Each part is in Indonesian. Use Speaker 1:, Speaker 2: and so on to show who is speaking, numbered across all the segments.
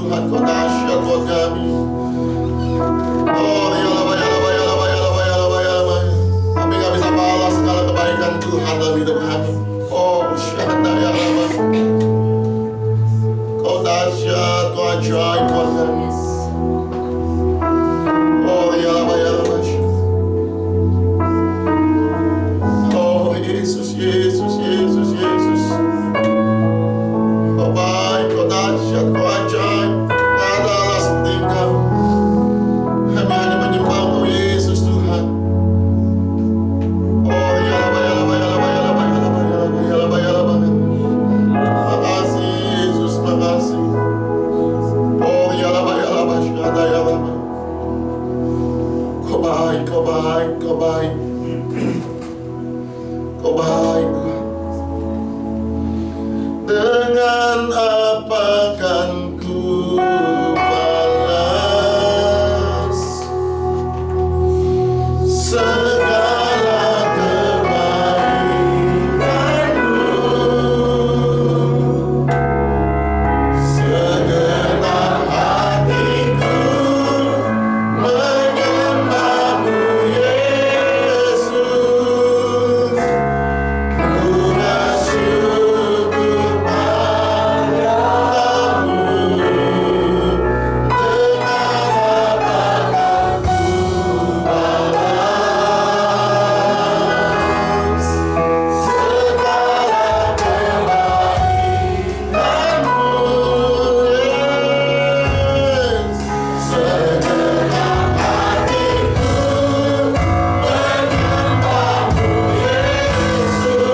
Speaker 1: Tuhan, Kau dahsyat buat kami. Oh, kami gak bisa balas segala kebaikan Tuhan dalam hidup kami. Oh, syahada ya Allah. Kau dahsyat, Kau ajaib buat kami. Oh, ya Allah. Oh, Yesus. Kau baik, Kau dahsyat, Kau ajaib. Tak ada Allah seperti Engkau. Kami hanya menyembah-Mu, Yesus Tuhan. Oh, ya Allah. Makasih Yesus, makasih. Oh, ya Allah, syahada ya Allah. Kau baik. Kau baik, Tuhan. Dengan apa kan ku balas segala kebaikan-Mu? Segenap hatiku menyembah-Mu, Yesus. Ku bersyukur padamu. Dengan apa kan ku balas segala kebaikan-Mu, Yesus. Segenap hatiku menyembah-Mu, Yesus.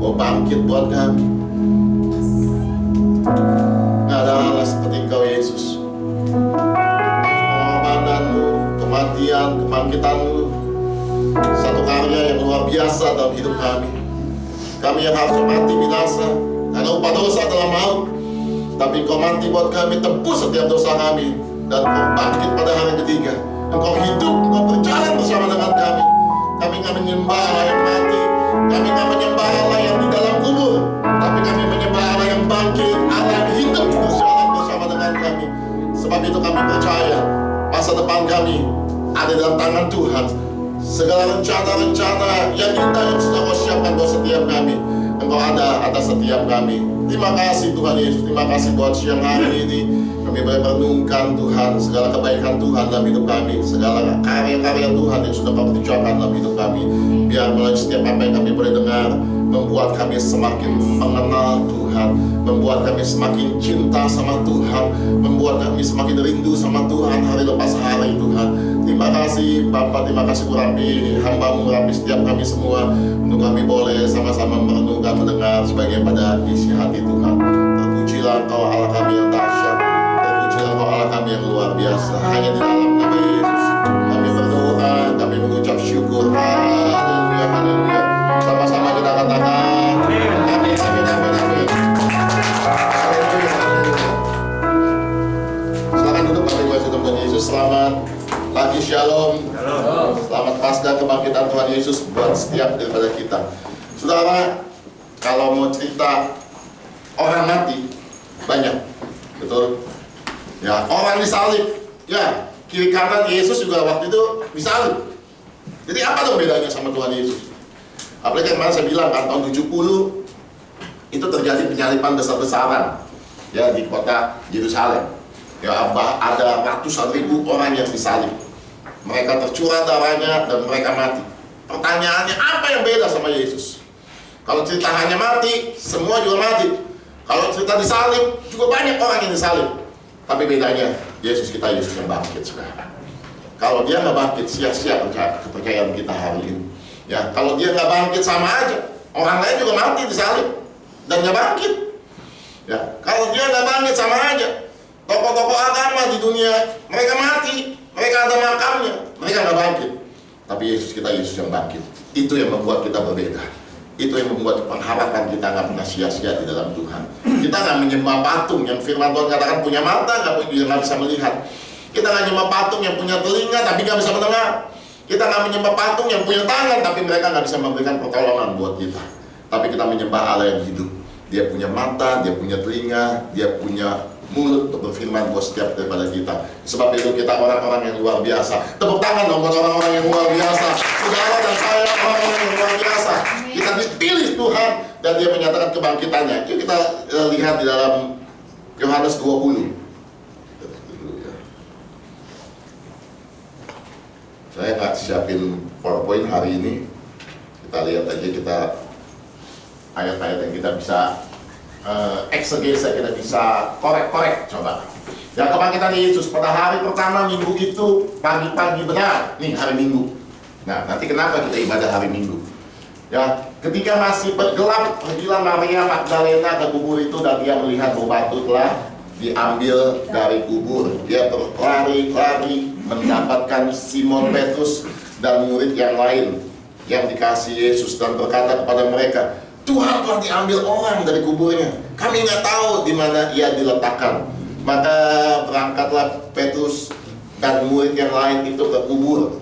Speaker 1: Ku bangkit buat kami. Nggak ada Allah seperti Engkau, Yesus. Pengorbanan-Mu, kematian, kebangkitan-Mu, satu karya yang luar biasa dalam hidup kami. Kami yang harus mati binasa karena upah dosa adalah maut, tapi Engkau mati buat kami, tebus setiap dosa kami dan Engkau bangkit pada hari ketiga. Engkau hidup, Engkau berjalan bersama dengan kami. Kami nggak menyembah Allah yang mati, kami nggak menyembah Allah yang di dalam kubur, tapi kami menyembah Allah yang bangkit, Allah yang hidup berjalan bersama dengan kami. Sebab itu kami percaya masa depan kami ada dalam tangan Tuhan. Segala rencana-rencana yang indah yang sudah Kau siapkan buat setiap kami, Engkau ada atas setiap kami. Terima kasih Tuhan Yesus, terima kasih buat siang hari ini. Kami boleh merenungkan Tuhan, segala kebaikan Tuhan dalam hidup kami, segala karya-karya Tuhan yang sudah Kau kerjakan dalam hidup kami. Biar melalui setiap apa yang kami boleh dengar, membuat kami semakin mengenal Tuhan, membuat kami semakin cinta sama Tuhan, membuat kami semakin rindu sama Tuhan hari lepas hari Tuhan. Terima kasih Bapa, terima kasih Rabi, hamba-Mu Rabi, setiap kami semua, untuk kami boleh sama-sama merenungkan, mendengar sebagian pada isi hati Tuhan. Terpujilah Engkau Allah kami yang dahsyat, terpujilah Engkau Allah kami yang luar biasa. Hanya di dalam nama Yesus kami berdoa, kami mengucap syukur. Haleluya, haleluya. Sama-sama kita katakan amin, amin, amin, amin. Haleluya, haleluya. Silakan duduk Bapak Ibu Tuhan Yesus. Selamat pagi, shalom. Selamat Paskah kebangkitan Tuhan Yesus buat setiap daripada kita. Saudara, kalau mau cerita orang mati banyak, betul? Ya, orang disalib, ya, kiri kanan Yesus juga waktu itu disalib. Jadi apa dong bedanya sama Tuhan Yesus? Apalagi kemarin saya bilang kan, tahun 70 itu terjadi penyaliban besar-besaran ya di kota Yerusalem. Ya, ada ratusan ribu orang yang disalib. Mereka tercurah darahnya dan mereka mati. Pertanyaannya, apa yang beda sama Yesus? Kalau cerita hanya mati, semua juga mati. Kalau cerita disalib, juga banyak orang yang disalib. Tapi bedanya, Yesus kita Yesus yang bangkit sekarang. Kalau dia nggak bangkit, sia-sia kepercayaan kita hari ini. Ya, kalau dia nggak bangkit sama aja, orang lain juga mati disalib dan nggak bangkit. Ya, kalau dia nggak bangkit sama aja, tokoh-tokoh agama di dunia mereka mati, mereka ada makamnya, mereka nggak bangkit. Tapi Yesus kita Yesus yang bangkit. Itu yang membuat kita berbeda. Itu yang membuat pengharapan kita nggak pernah sia-sia di dalam Tuhan. Kita nggak menyembah patung yang firman Tuhan katakan punya mata nggak bisa melihat. Kita nggak menyembah patung yang punya telinga tapi nggak bisa mendengar. Kita nggak menyembah patung yang punya tangan tapi mereka nggak bisa memberikan pertolongan buat kita. Tapi kita menyembah Allah yang hidup. Dia punya mata, dia punya telinga, dia punya mulut untuk berfirman buat setiap daripada kita. Sebab itu kita orang-orang yang luar biasa. Tepuk tangan dong buat orang-orang yang luar biasa. Saudara dan saya orang-orang yang luar biasa. Kita dipilih Tuhan dan dia menyatakan kebangkitannya. Yuk kita lihat di dalam Yohanes 20. Saya nggak siapin PowerPoint hari ini. Kita lihat aja kita ayat-ayat yang kita bisa eksegese, kita bisa korek-korek coba. Ya, kebangkitan Yesus pada hari pertama minggu itu pagi-pagi benar. Nih hari Minggu. Nah, nanti kenapa kita ibadah hari Minggu? Ya, ketika masih gelap, pergilah Maria Magdalena ke kubur itu dan dia melihat bahwa batu telah diambil dari kubur. Dia berlari-lari mendapatkan Simon Petrus dan murid yang lain yang dikasihi Yesus dan berkata kepada mereka, Tuhan telah diambil orang dari kuburnya. Kami nggak tahu di mana ia diletakkan. Maka berangkatlah Petrus dan murid yang lain itu ke kubur.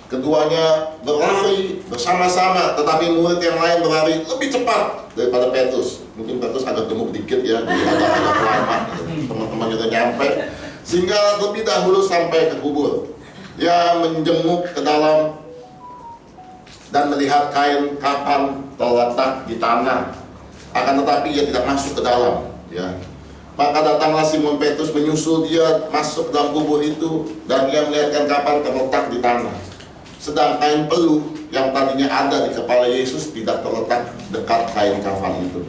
Speaker 1: Keduanya berlari bersama-sama, tetapi murid yang lain berlari lebih cepat daripada Petrus. Mungkin Petrus agak gemuk dikit ya, jadi agak lama. Teman-teman juga nyampe, sehingga lebih dahulu sampai ke kubur. Dia menjenguk ke dalam dan melihat kain kafan terletak di tanah. Akan tetapi ia tidak masuk ke dalam. Ya. Maka datanglah Simon Petrus menyusul dia masuk dalam kubur itu dan ia melihat kain kafan terletak di tanah. Sedang kain peluh yang tadinya ada di kepala Yesus tidak terletak dekat kain kafan itu,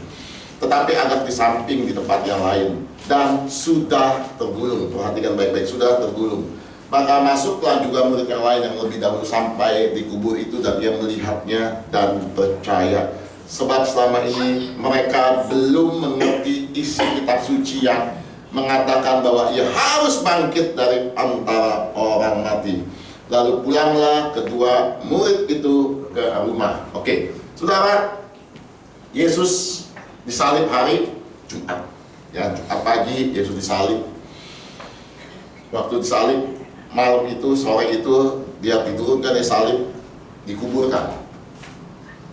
Speaker 1: tetapi agak di samping di tempat yang lain dan sudah tergulung. Perhatikan baik-baik, sudah tergulung. Maka masuklah juga murid yang lain yang lebih dahulu sampai di kubur itu dan dia melihatnya dan percaya. Sebab selama ini mereka belum mengerti isi kitab suci yang mengatakan bahwa ia harus bangkit dari antara orang mati. Lalu pulanglah kedua murid itu ke rumah. Oke, saudara, Yesus disalib hari Jumat. Ya, Jumat pagi Yesus disalib. Waktu disalib malam itu, sore itu dia diturunkan dari salib, dikuburkan.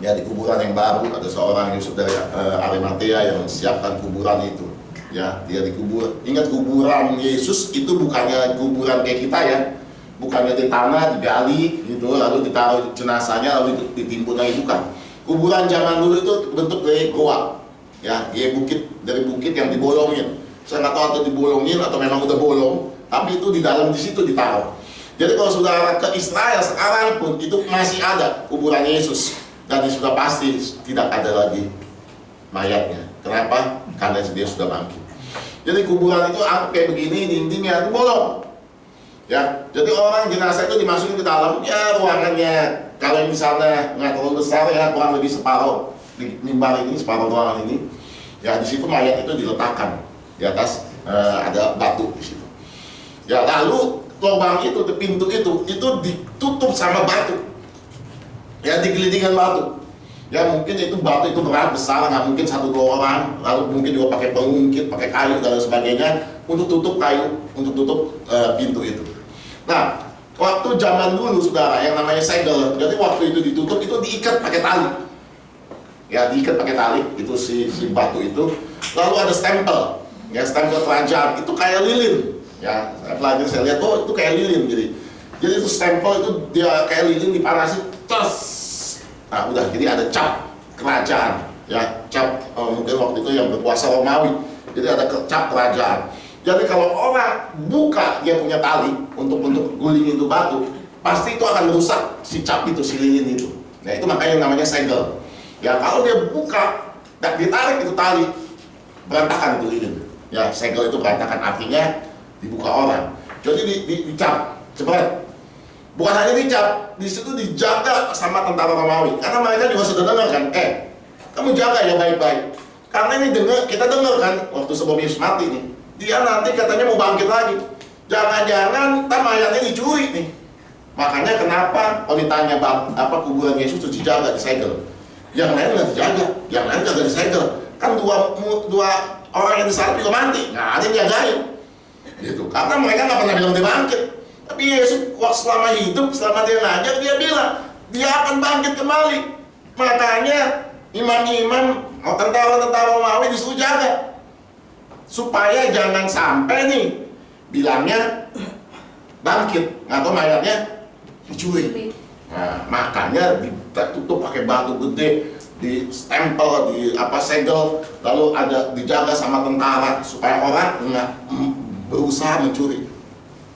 Speaker 1: Ya, di kuburan yang baru ada seorang Yusuf dari Arimatea yang siapkan kuburan itu. Ya, dia dikubur. Ingat, kuburan Yesus itu bukannya kuburan kayak kita ya, bukannya di tanah digali gitu lalu ditaruh jenazahnya lalu ditimbun lagi, bukan. Kuburan zaman dulu itu bentuk dari goa, ya, dari bukit yang dibolongin. Saya nggak tahu atau dibolongin atau memang udah bolong, tapi itu di dalam di situ ditaruh. Jadi kalau saudara ke Israel sekarang pun itu masih ada kuburan Yesus, dan sudah pasti tidak ada lagi mayatnya. Kenapa? Karena dia sudah bangkit. Jadi kuburan itu kayak begini, dindingnya itu bolong. Ya, jadi orang jenazah itu dimasukin ke dalam, ya ruangannya kalau misalnya nggak terlalu besar ya kurang lebih separuh di mimbar ini, separuh ruangan ini. Ya, di situ mayat itu diletakkan di atas ada batu di situ. Ya, lalu lubang itu, pintu itu ditutup sama batu. Ya, digelindingkan batu. Ya, mungkin itu batu itu berat besar, nggak mungkin 1-2 orang, lalu mungkin juga pakai pengungkit, pakai kayu dan sebagainya untuk tutup kayu, untuk tutup pintu itu. Nah, waktu zaman dulu saudara yang namanya segel, jadi waktu itu ditutup itu diikat pakai tali. Ya, diikat pakai tali itu si batu itu. Lalu ada stempel, ya, stempel kerajaan itu kayak lilin. Ya, pelajari saya lihat, oh itu kayak lilin jadi itu stempel itu dia kayak lilin dipanasin, tes. Nah, udah, jadi ada cap kerajaan, ya, cap mungkin waktu itu yang berkuasa Romawi. Jadi ada cap kerajaan. Jadi kalau orang buka dia punya tali untuk guling itu batu, pasti itu akan merusak si cap itu, si lilin itu. Nah, itu makanya namanya segel. Ya, kalau dia buka dan ditarik itu tali, berantakan itu lilin. Ya, segel itu berantakan, artinya dibuka orang. Jadi dicap, jebret. Bukan hanya dicap, di situ dijaga sama tentara Romawi. Karena mereka juga sudah dengar kan, kamu jaga ya baik-baik. Karena ini kita dengar kan, waktu sebelum Yesus mati nih, dia nanti katanya mau bangkit lagi. Jangan-jangan mayatnya dicuri nih. Makanya kenapa kalau ditanya kuburan Yesus itu dijaga, disegel. Yang lain nggak dijaga, yang lain jaga disegel. Kan dua orang yang disalib juga mati, nggak ada yang jagain. Gitu. Karena mereka nggak pernah bilang dia bangkit. Tapi Yesus selama hidup, selama dia ngajar, dia bilang dia akan bangkit kembali. Makanya imam-imam, tentara-tentara Romawi disuruh jaga supaya jangan sampai nih bilangnya bangkit atau mayatnya dicuri. Nah, makanya ditutup pakai batu gede, di stempel, di segel, lalu ada dijaga sama tentara supaya orang nggak berusaha mencuri.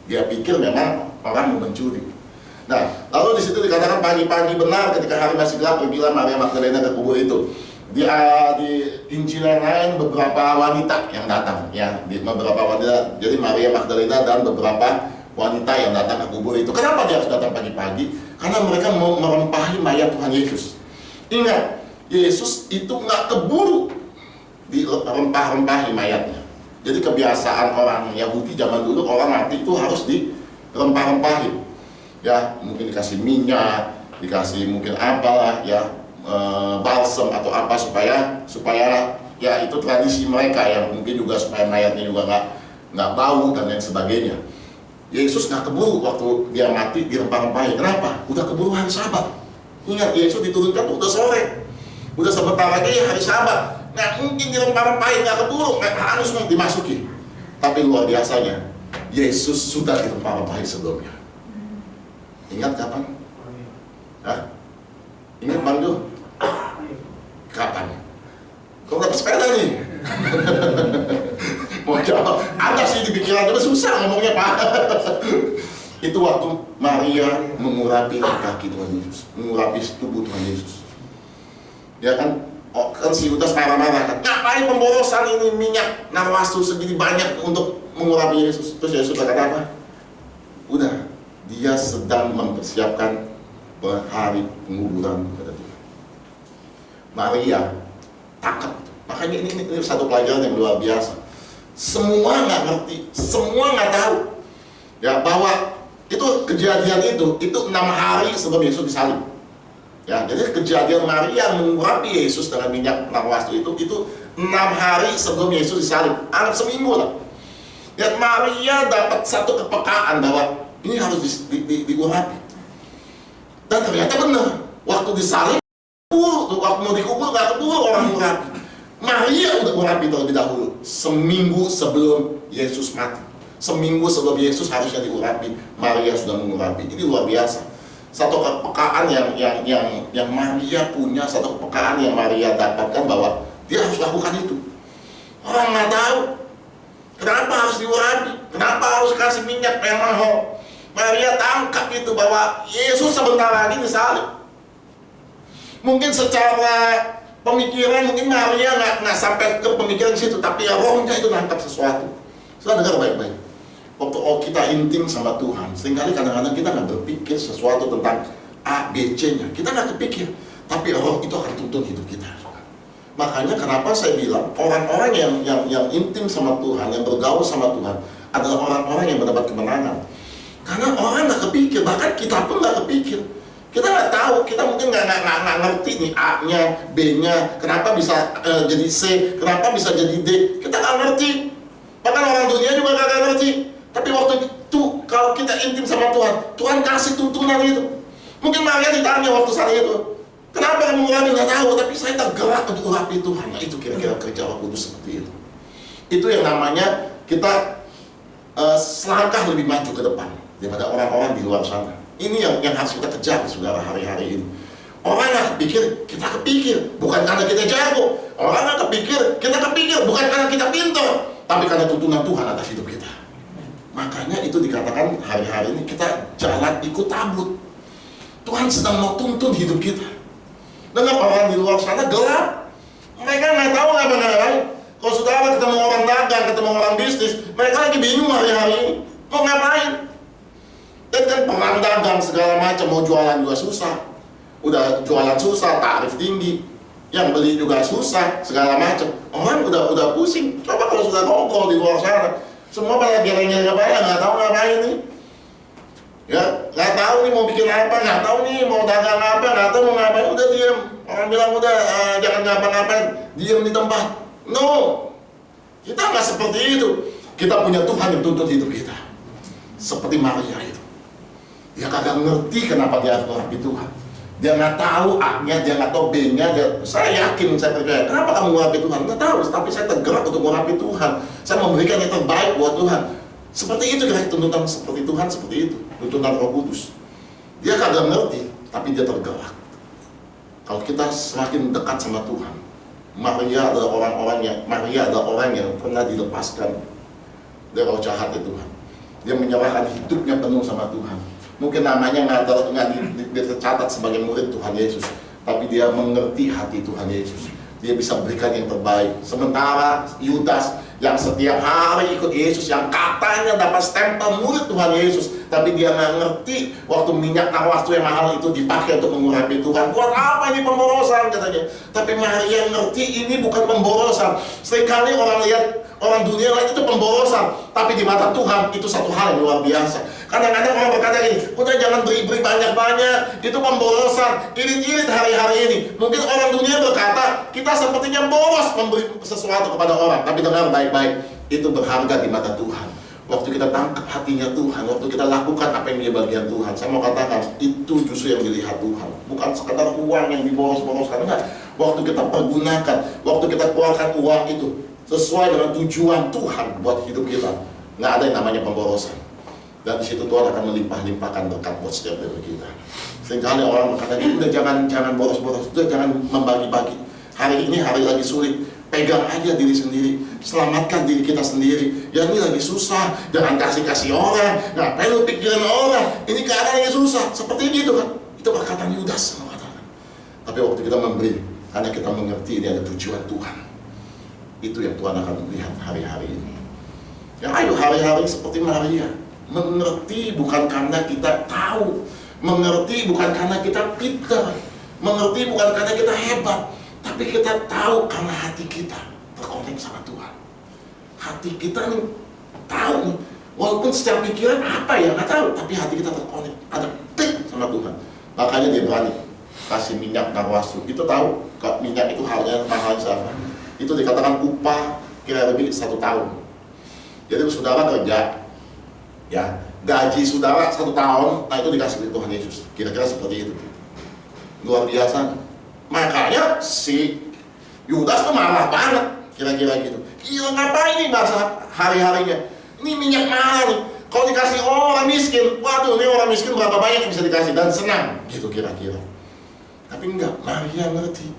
Speaker 1: Dia pikir memang orang mau mencuri. Nah, lalu di situ dikatakan pagi-pagi benar ketika hari masih gelap pergilah Maria Magdalena ke kubur itu. Di Injil yang lain beberapa wanita yang datang, ya, beberapa wanita. Jadi Maria Magdalena dan beberapa wanita yang datang ke kubur itu. Kenapa dia harus datang pagi-pagi? Karena mereka mau merempahi mayat Tuhan Yesus. Ingat, Yesus itu nggak keburu dirempah-rempahi mayatnya. Jadi kebiasaan orang Yahudi zaman dulu, orang mati itu harus dirempah-rempahin. Ya, mungkin dikasih minyak, dikasih mungkin apalah, ya, balsam atau apa supaya ya itu tradisi mereka yang mungkin juga supaya mayatnya juga nggak bau dan lain sebagainya. Yesus nggak keburu waktu dia mati dirempah-rempahin. Kenapa? Udah keburu hari Sabat. Ingat, Yesus diturunkan udah sore, udah sebentar lagi hari Sabat. Nggak mungkin dirempah-rempahin, nggak keburu, nggak harus dimasuki. Tapi luar biasanya, Yesus sudah dirempah-rempahin sebelumnya. Ingat kapan? Hah? Ingat Bang Jo? Kapan? Kau dapat sepeda nih? Mau jawab, ada sih di pikiran, tapi susah ngomongnya Pak. Itu waktu Maria mengurapi kaki Tuhan Yesus, mengurapi tubuh Tuhan Yesus. Ya kan? Oh, kan si Yudas marah-marah kan, ngapain pemborosan ini minyak narwastu segini banyak untuk mengurapi Yesus? Terus Yesus berkata apa? Udah, dia sedang mempersiapkan hari penguburan kepada Tuhan. Maria tangkap. Makanya ini satu pelajaran yang luar biasa. Semua nggak ngerti, semua nggak tahu, ya, bahwa itu kejadian itu 6 hari sebelum Yesus disalib. Ya, jadi kejadian Maria mengurapi Yesus dengan minyak narwastu itu 6 hari sebelum Yesus disalib, anggap seminggu lah. Dan Maria dapat satu kepekaan bahwa ini harus diurapi. Dan ternyata benar, waktu disalib, waktu mau dikubur nggak keburu orang urapi. Maria udah urapi terlebih dahulu, seminggu sebelum Yesus mati. Seminggu sebelum Yesus harusnya diurapi, Maria sudah mengurapi. Ini luar biasa. Satu kepekaan yang Maria punya, satu kepekaan yang Maria dapatkan bahwa dia harus lakukan itu. Orang nggak tahu kenapa harus diurapi, kenapa harus kasih minyak yang mahal. Maria tangkap itu bahwa Yesus sebentar lagi disalib. Mungkin secara pemikiran, mungkin Maria nggak sampai ke pemikiran situ, tapi ya rohnya itu nangkap sesuatu. Sudah dengar baik-baik. Waktu kita intim sama Tuhan, seringkali kadang-kadang kita nggak berpikir sesuatu tentang A, B, C-nya. Kita nggak kepikir, tapi roh itu akan tuntun hidup kita. Makanya kenapa saya bilang orang-orang yang intim sama Tuhan, yang bergaul sama Tuhan, adalah orang-orang yang mendapat kemenangan. Karena orang nggak kepikir, bahkan kita pun nggak kepikir. Kita nggak tahu, kita mungkin nggak ngerti nih A-nya, B-nya, kenapa bisa jadi C, kenapa bisa jadi D. Kita nggak ngerti. Bahkan orang dunia juga nggak ngerti. Tapi waktu itu kalau kita intim sama Tuhan, Tuhan kasih tuntunan itu. Mungkin Maria ditanya waktu saat itu, kenapa kamu urapi? Nggak tahu, tapi saya tergerak untuk urapi Tuhan. Nah, itu kira-kira kerja Roh Kudus seperti itu. Itu yang namanya kita selangkah lebih maju ke depan daripada orang-orang di luar sana. Ini yang harus kita kejar, saudara, hari-hari ini. Orang nggak kepikir, kita kepikir, bukan karena kita jago. Orang nggak kepikir, kita kepikir, bukan karena kita pintar, tapi karena tuntunan Tuhan atas hidup kita. Makanya itu dikatakan hari-hari ini kita jalan ikut tabut. Tuhan sedang mau tuntun hidup kita. Dengan orang di luar sana gelap, mereka nggak tahu ngapain. Kalau saudara ketemu orang dagang, ketemu orang bisnis, mereka lagi bingung hari-hari ini mau ngapain. Dan kan perang dagang segala macam, mau jualan juga susah. Udah jualan susah, tarif tinggi, yang beli juga susah, segala macam. Orang udah pusing. Coba kalau sudah nongkrong di luar sana, semua pada geleng-geleng ngapain, nggak tahu ngapain nih. Ya, nggak tahu nih mau bikin apa, nggak tahu nih mau dagang apa, nggak tahu mau ngapain, udah diam. Orang bilang udah jangan ngapa-ngapain, diam di tempat. No, kita nggak seperti itu. Kita punya Tuhan yang tuntut hidup kita. Seperti Maria itu. Dia kagak ngerti kenapa dia harus mengurapi Tuhan. Dia nggak tahu A-nya, dia nggak tahu B-nya. Saya yakin, saya percaya. Kenapa kamu mengurapi Tuhan? Nggak tahu, tapi saya tergerak untuk mengurapi Tuhan. Saya memberikan yang terbaik buat Tuhan. Seperti itu kira tuntutan seperti Tuhan, seperti itu. Tuntunan Roh Kudus. Dia kagak ngerti, tapi dia tergerak. Kalau kita semakin dekat sama Tuhan, Maria adalah orang yang pernah dilepaskan dari roh jahat Tuhan. Dia menyerahkan hidupnya penuh sama Tuhan. Mungkin namanya nggak tercatat sebagai murid Tuhan Yesus, tapi dia mengerti hati Tuhan Yesus. Dia bisa berikan yang terbaik. Sementara Yudas yang setiap hari ikut Yesus, yang katanya dapat stempel murid Tuhan Yesus, tapi dia nggak ngerti waktu minyak narwastu yang mahal itu dipakai untuk mengurapi Tuhan. Buat apa ini pemborosan katanya? Tapi Maria ngerti ini bukan pemborosan. Seringkali orang dunia lain itu pemborosan, tapi di mata Tuhan itu satu hal yang luar biasa. Kadang-kadang orang berkata gini, udah jangan beri banyak-banyak, itu pemborosan, irit-irit hari-hari ini. Mungkin orang dunia berkata, kita sepertinya boros memberi sesuatu kepada orang. Tapi dengar baik-baik, itu berharga di mata Tuhan. Waktu kita tangkap hatinya Tuhan, waktu kita lakukan apa yang menjadi bagian Tuhan, saya mau katakan, itu justru yang dilihat Tuhan. Bukan sekadar uang yang diboros-boroskan, enggak. Waktu kita pergunakan, waktu kita keluarkan uang itu sesuai dengan tujuan Tuhan buat hidup kita, nggak ada yang namanya pemborosan. Dan di situ Tuhan akan melimpah-limpahkan berkat buat setiap dari kita. Seringkali orang berkata, udah jangan boros-boros, udah jangan membagi-bagi. Hari ini hari lagi sulit, pegang aja diri sendiri, selamatkan diri kita sendiri. Ya ini lagi susah, jangan kasih orang, ngapain lu pikirin orang, ini keadaan lagi susah. Seperti itu kan, itu perkataan Yudas sama katakan. Tapi waktu kita memberi, karena kita mengerti ini ada tujuan Tuhan, itu yang Tuhan akan lihat hari-hari ini. Ya ayo hari-hari seperti Maria, mengerti bukan karena kita tahu, mengerti bukan karena kita pintar, mengerti bukan karena kita hebat, tapi kita tahu karena hati kita terkonek sama Tuhan. Hati kita nih tahu nih, walaupun secara pikiran apa ya nggak tahu, tapi hati kita terkonek, ada klik sama Tuhan. Makanya dia berani kasih minyak narwastu. Itu tahu kalau minyak itu harganya mahal siapa? Itu dikatakan upah kira lebih 1 tahun. Jadi saudara kerja, ya gaji saudara 1 tahun, nah itu dikasih oleh Tuhan Yesus. Kira-kira seperti itu. Luar biasa. Makanya si Yudas tuh marah banget, kira-kira gitu. Gila, ngapain nih bahasa hari-harinya? Ini minyak mahal nih. Kalau dikasih orang miskin, waduh, ini orang miskin berapa banyak yang bisa dikasih dan senang, gitu kira-kira. Tapi enggak, Maria ngerti.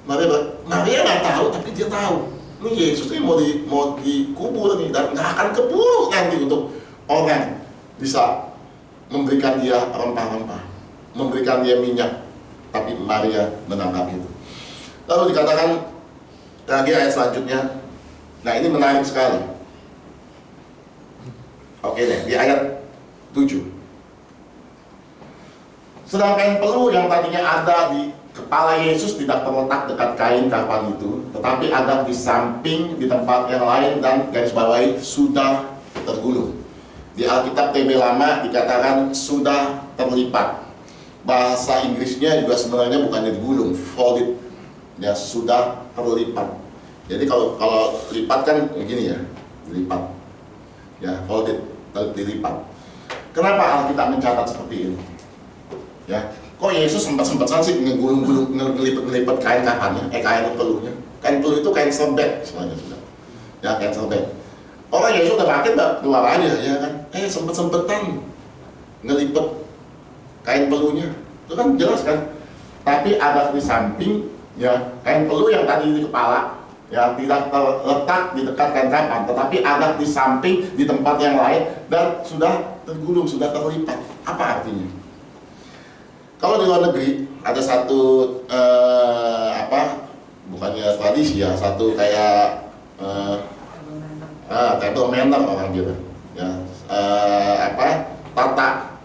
Speaker 1: Maria nggak tahu, tapi dia tahu. Ini Yesus ini mau dikubur nih, dan nggak akan keburu nanti untuk orang bisa memberikan dia rempah-rempah, memberikan dia minyak. Tapi Maria menangkap itu. Lalu dikatakan lagi ayat selanjutnya. Nah ini menarik sekali. Oke deh, di ayat 7. Sedangkan peluh yang tadinya ada di kepala Yesus tidak terletak dekat kain kafan itu, tetapi ada di samping di tempat yang lain dan garis bawahi sudah tergulung. Di Alkitab TB Lama dikatakan sudah terlipat. Bahasa Inggrisnya juga sebenarnya bukannya digulung, folded, ya sudah terlipat. Jadi kalau lipat kan begini ya, dilipat, ya folded, dilipat. Kenapa Alkitab mencatat seperti ini? Ya, kok Yesus sempat-sempatan sih ngegulung-gulung, ngelipet kain kafannya, kain peluhnya. Kain peluh itu kain sobek sebenarnya sudah. Ya, kain sobek. Orang Yesus udah pakai keluar aja, ya kan? Sempet-sempetan ngelipet kain peluhnya, itu kan jelas kan? Tapi ada di samping, ya kain peluh yang tadi di kepala, ya tidak terletak di dekat kain kafan, tetapi ada di samping di tempat yang lain dan sudah tergulung, sudah terlipat. Apa artinya? Kalau di luar negeri ada satu bukannya tradisi ya, satu kayak table manner orang bilang, ya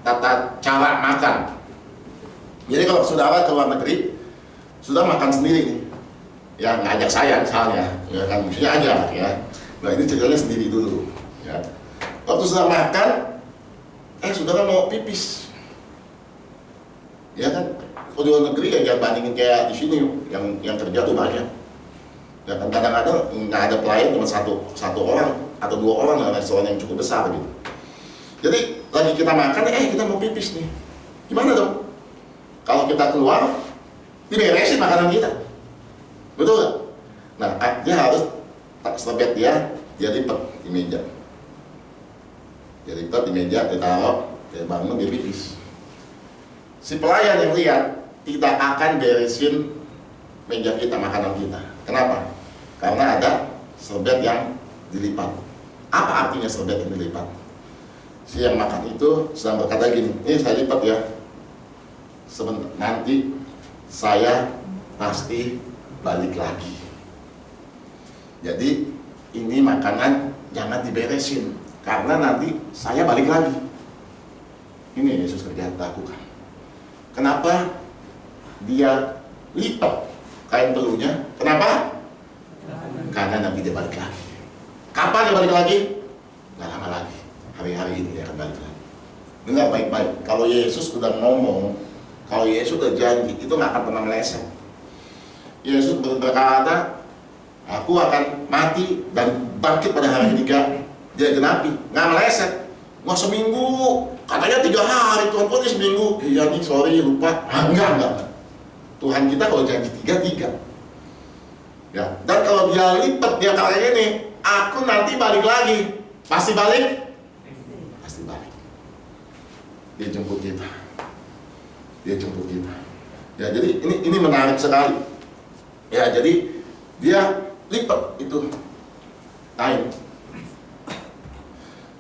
Speaker 1: tata cara makan. Jadi kalau saudara ke luar negeri, sudah makan sendiri nih, ya ngajak saya misalnya, ya kan mestinya aja, ya. Nah ini ceritanya sendiri dulu, ya. Waktu sudah makan, saudara mau pipis, ya kan? Kalau di luar negeri ya jangan bandingin kayak di sini, yang kerja tuh banyak. Ya kan kadang-kadang nggak ada pelayan cuma satu orang atau 2 orang dalam restoran yang cukup besar gitu. Jadi lagi kita makan, kita mau pipis nih. Gimana dong? Kalau kita keluar, diberesin makanan kita. Betul nggak? Nah, dia harus selepet dia lipat di meja. Dia lipat di meja, dia taruh, dia bangun, dia pipis. Si pelayan yang lihat tidak akan beresin meja kita, makanan kita. Kenapa? Karena ada serbet yang dilipat. Apa artinya serbet yang dilipat? Si yang makan itu sedang berkata gini, ini saya lipat ya, nanti saya pasti balik lagi. Jadi ini makanan jangan diberesin, karena nanti saya balik lagi. Ini Yesus kerja lakukan. Kenapa dia lipat kain peluhnya? Kenapa? Karena nanti dia balik lagi. Kapan dia balik lagi? Nggak lama lagi. Hari-hari ini dia akan balik lagi. Dengar baik-baik. Kalau Yesus sudah ngomong, kalau Yesus sudah janji, itu nggak akan pernah meleset. Yesus berkata, aku akan mati dan bangkit pada hari ketiga. Dia genapi, nggak meleset. Wah seminggu, katanya 3 hari, Tuhan kok ini seminggu? Iya nih, sorry lupa. Enggak. Tuhan kita kalau janji 3. Ya, dan kalau dia lipat dia kayak gini, aku nanti balik lagi. Pasti balik? Pasti balik. Dia jemput kita. Ya, jadi ini menarik sekali. Ya, jadi dia lipat itu kain.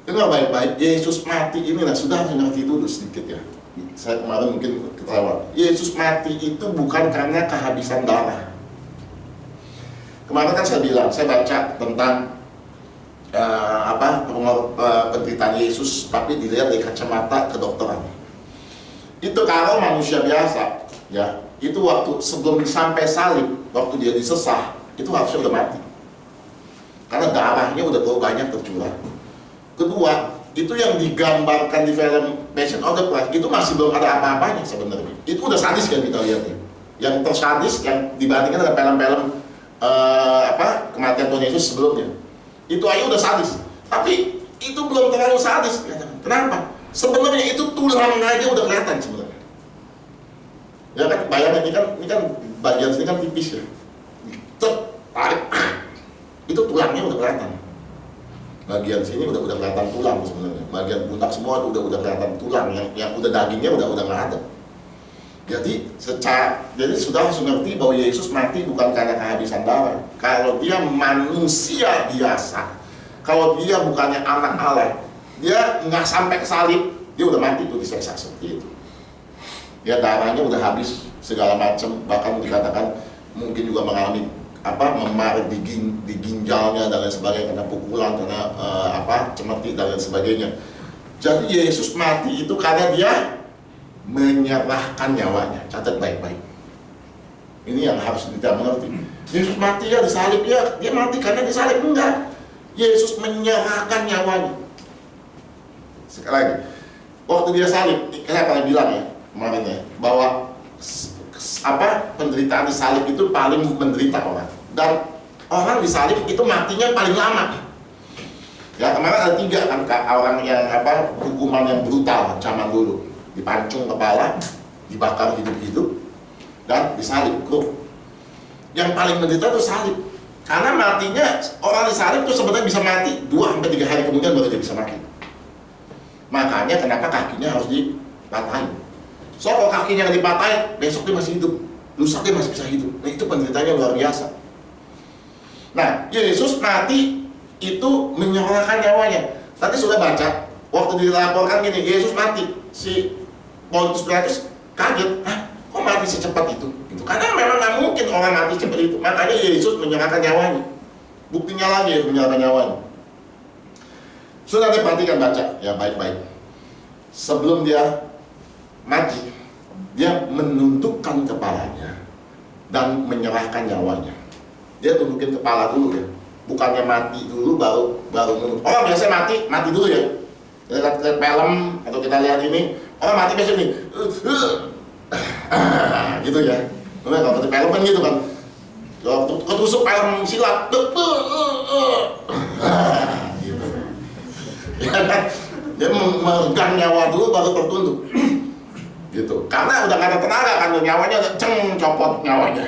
Speaker 1: Dengar baik-baik, Yesus mati ini sudah ngerti dulu sedikit ya. Saya kemarin mungkin ketawa. Yesus mati itu bukan karena kehabisan darah. Kemarin kan saya bilang, saya baca tentang penderitaan Yesus, tapi dilihat dari kacamata kedokteran. Itu kalau manusia biasa, ya, itu waktu sebelum sampai salib, waktu dia disesah, itu harusnya udah mati. Karena darahnya udah terlalu banyak tercurah. Kedua, itu yang digambarkan di film Passion of the Christ itu masih belum ada apa-apanya sebenarnya. Itu udah sadis kan kita lihatnya. Yang tersadis yang dibandingkan dengan film-film kematian Tuhan Yesus sebelumnya. Itu aja udah sadis. Tapi itu belum terlalu sadis. Kenapa? Sebenarnya itu tulang aja udah kelihatan sebenarnya. Ya kan, bayangin ini kan bagian sini kan tipis ya. Tarik, itu tulangnya udah kelihatan. Bagian sini udah kelihatan tulang sebenarnya. Bagian pundak semua udah kelihatan tulang. Yang udah dagingnya udah nggak ada. Jadi sudah harus ngerti bahwa Yesus mati bukan karena kehabisan darah. Kalau dia manusia biasa, kalau dia bukannya anak Allah, dia nggak sampai ke salib, dia udah mati tuh diseksa seperti itu. Ya darahnya udah habis segala macam, bahkan dikatakan mungkin juga mengalami memar di ginjalnya dan lain sebagainya karena pukulan, karena cemeti dan lain sebagainya. Jadi Yesus mati itu karena dia menyerahkan nyawanya. Catat baik-baik. Ini yang harus kita mengerti. Yesus mati ya disalib, ya dia mati karena disalib, enggak. Yesus menyerahkan nyawanya. Sekali lagi, waktu dia salib, saya pernah bilang ya kemarin ya, bahwa penderitaan disalib itu paling menderita orang, dan orang disalib itu matinya paling lama. Ya kemarin ada 3 kan orang yang hukuman yang brutal zaman dulu, dipancung kepala, dibakar hidup-hidup, dan disalib. Yang paling menderita itu salib, karena matinya orang disalib itu sebenarnya bisa mati 2-3 hari kemudian baru dia bisa mati. Makanya kenapa kakinya harus dipatahin. So kalau kakinya yang dipatahin, besok dia masih hidup, lusa dia masih bisa hidup. Nah itu penderitaannya luar biasa. Nah Yesus mati itu menyerahkan nyawanya. Tadi sudah baca, waktu dilaporkan gini, Yesus mati, si Pontius Pilatus kaget, kok mati secepat itu? Gitu. Karena memang nggak mungkin orang mati cepat itu. Makanya Yesus menyerahkan nyawanya. Buktinya lagi menyerahkan nyawanya. Sudah diperhatikan, baca ya baik-baik. Sebelum dia mati, dia menundukkan kepalanya dan menyerahkan nyawanya. Dia tundukin kepala dulu ya, bukannya mati dulu baru nunduk. Orang biasa mati dulu ya. Kita lihat film atau kita lihat ini, orang mati biasa ini, gitu ya. Kalau di film kan gitu kan, kalau ketusuk film silat, gitu. Dia memegang nyawa dulu baru tertunduk. Gitu. Karena udah gak ada tenaga kan, nyawanya udah copot nyawanya.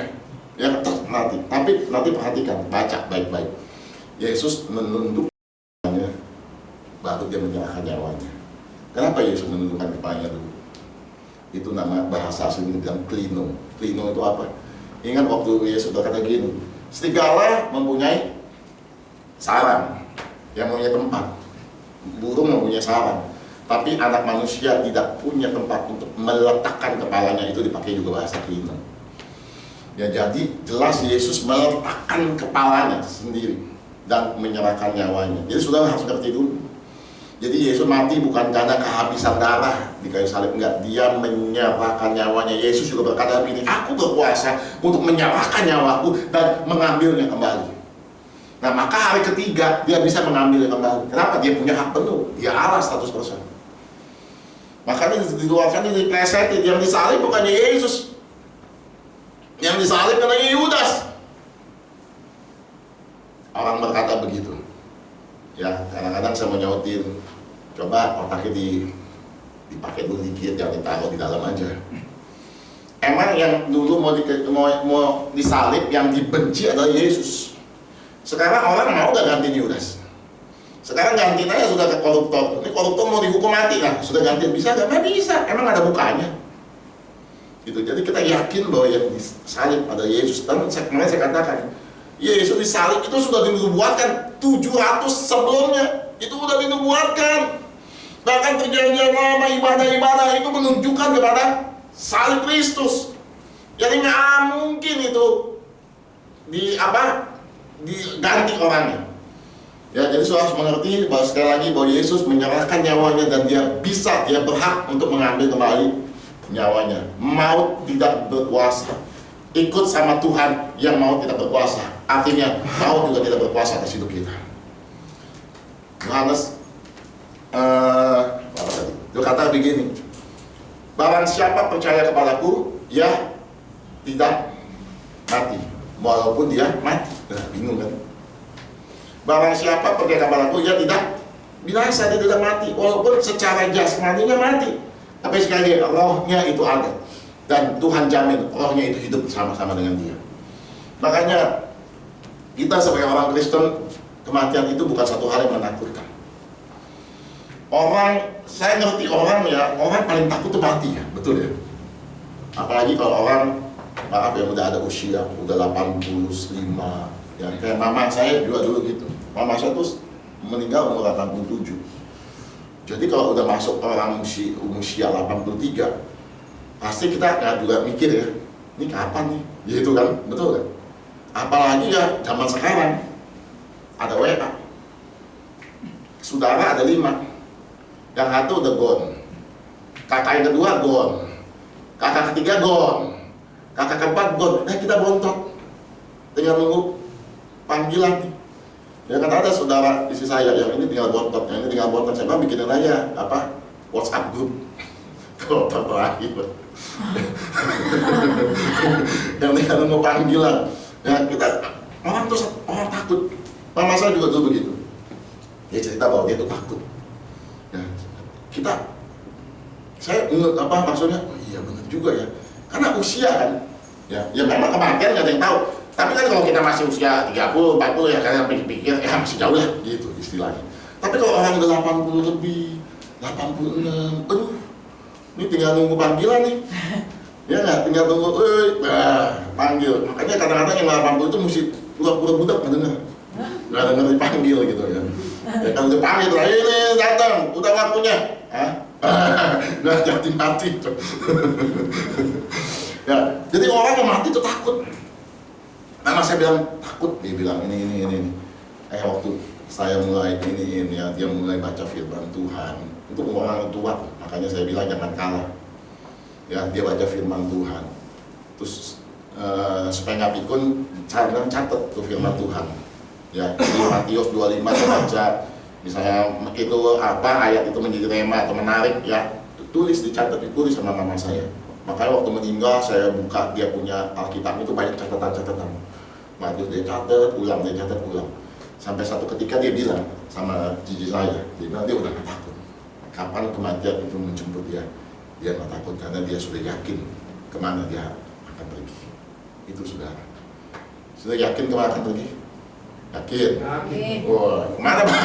Speaker 1: Ya mati. Tapi nanti perhatikan, baca baik-baik. Yesus menundukkannya, baru dia menyerahkan nyawanya. Kenapa Yesus menundukkan kepalanya dulu? Itu nama bahasa aslinya bilang klino. Klino itu apa? Ingat waktu Yesus berkata gini, serigala mempunyai sarang, yang mempunyai tempat. Burung mempunyai sarang, tapi anak manusia tidak punya tempat untuk meletakkan kepalanya. Itu dipakai juga bahasa klino. Ya jadi jelas Yesus meletakkan kepalanya sendiri dan menyerahkan nyawanya. Jadi sudah harus ngerti dulu. Jadi Yesus mati bukan karena kehabisan darah di kayu salib, enggak. Dia menyerahkan nyawanya. Yesus juga berkata begini, aku berkuasa untuk menyerahkan nyawaku dan mengambilnya kembali. Nah maka hari ketiga dia bisa mengambil kembali. Kenapa? Dia punya hak penuh. Dia Allah 100%. Makanya dikeluarkan, diplesetin. Yang disalib bukannya Yesus, yang disalib katanya Yudas. Orang berkata begitu. Ya kadang-kadang saya mau nyautin, coba otaknya dipakai dulu dikit, jangan ditaruh di dalam aja. Emang yang dulu mau disalib, yang dibenci adalah Yesus. Sekarang orang mau gak gantiin Yudas? Sekarang gantiin aja sudah ke koruptor. Ini koruptor mau dihukum mati lah, sudah gantiin. Bisa gak? Nggak bisa, emang ada mukanya gitu. Jadi kita yakin bahwa yang disalib pada Yesus. Dan kemarin saya katakan, Yesus disalib itu sudah dinubuatkan 700 sebelumnya. Itu sudah dinubuatkan. Bahkan perjanjian lama, ibadah-ibadah itu menunjukkan kepada salib Kristus. Jadi nggak mungkin itu diganti orangnya. Ya, jadi saudara harus mengerti bahwa sekali lagi bahwa Yesus menyerahkan nyawanya dan dia berhak untuk mengambil kembali nyawanya. Maut tidak berkuasa. Ikut sama Tuhan yang maut tidak berkuasa. Artinya maut juga tidak berkuasa atas hidup kita. Yohanes dia kata begini, barang siapa percaya kepadaku, ya tidak mati, walaupun dia mati. Bingung kan? Barang siapa percaya kepadaku, ia tidak binasa, dia tidak mati. Walaupun secara jasmaninya mati, tapi sekali lagi rohnya itu ada. Dan Tuhan jamin rohnya itu hidup bersama-sama dengan dia. Makanya kita sebagai orang Kristen, kematian itu bukan satu hal yang menakutkan. Saya ngerti orang paling takut itu mati ya, betul ya. Apalagi kalau orang, maaf ya, udah ada usia, udah 85 ya, kayak mama saya juga dulu gitu. Mama saya tuh meninggal umur 87. Jadi kalau udah masuk orang usia 83, pasti kita nggak juga mikir ya, ini kapan nih, gitu kan, betul kan? Apalagi ya zaman sekarang ada WA, saudara ada 5, yang satu udah gone, kakak yang kedua gone, kakak ketiga gone, kakak keempat gone. Nah kita bontot, tinggal nunggu panggilan nih. Ya kan ada saudara istri saya yang ini tinggal bontot, yang ini tinggal bontot. Saya bilang bikinin aja WhatsApp group kalau terakhir yang tinggal nunggu panggilan. Ya kita orang takut. Mama saya juga dulu begitu. Dia cerita bahwa dia itu takut. Ya, saya maksudnya, oh iya benar juga ya. Karena usia kan, ya memang kematian nggak ada yang tahu. Tapi kan kalau kita masih usia 30, 40 ya kalian pikir ya masih jauh lah, gitu istilahnya. Tapi kalau orang udah 80 lebih, 86, aduh, ini tinggal nunggu panggilan nih. Ya nggak, tinggal tunggu, panggil. Makanya kadang-kadang yang 80 itu mesti pura-pura budak nggak denger dipanggil gitu ya. Ya kan dipanggil, ini datang, udah waktunya. Nggak jadi mati tuh. Ya, jadi orang yang mati itu takut. Nah, saya bilang takut, dia bilang ini. Waktu saya mulai ini ya, dia mulai baca firman Tuhan. Untuk orang tua, makanya saya bilang jangan kalah. Ya, dia baca firman Tuhan. Terus supaya nggak pikun, catat tuh firman Tuhan. Ya, di Matius 25 saya baca, misalnya itu ayat itu menjadi rema atau menarik ya, ditulis sama mama saya. Makanya waktu meninggal saya buka, dia punya Alkitab itu banyak catatan-catatan. Matius dia catat ulang. Sampai satu ketika dia bilang sama cici saya, dia bilang dia udah gak takut. Kapan kematian itu menjemput dia? Dia gak takut karena dia sudah yakin kemana dia akan pergi. Itu sudah yakin kemana akan pergi? Yakin? Wah, kemana Pak?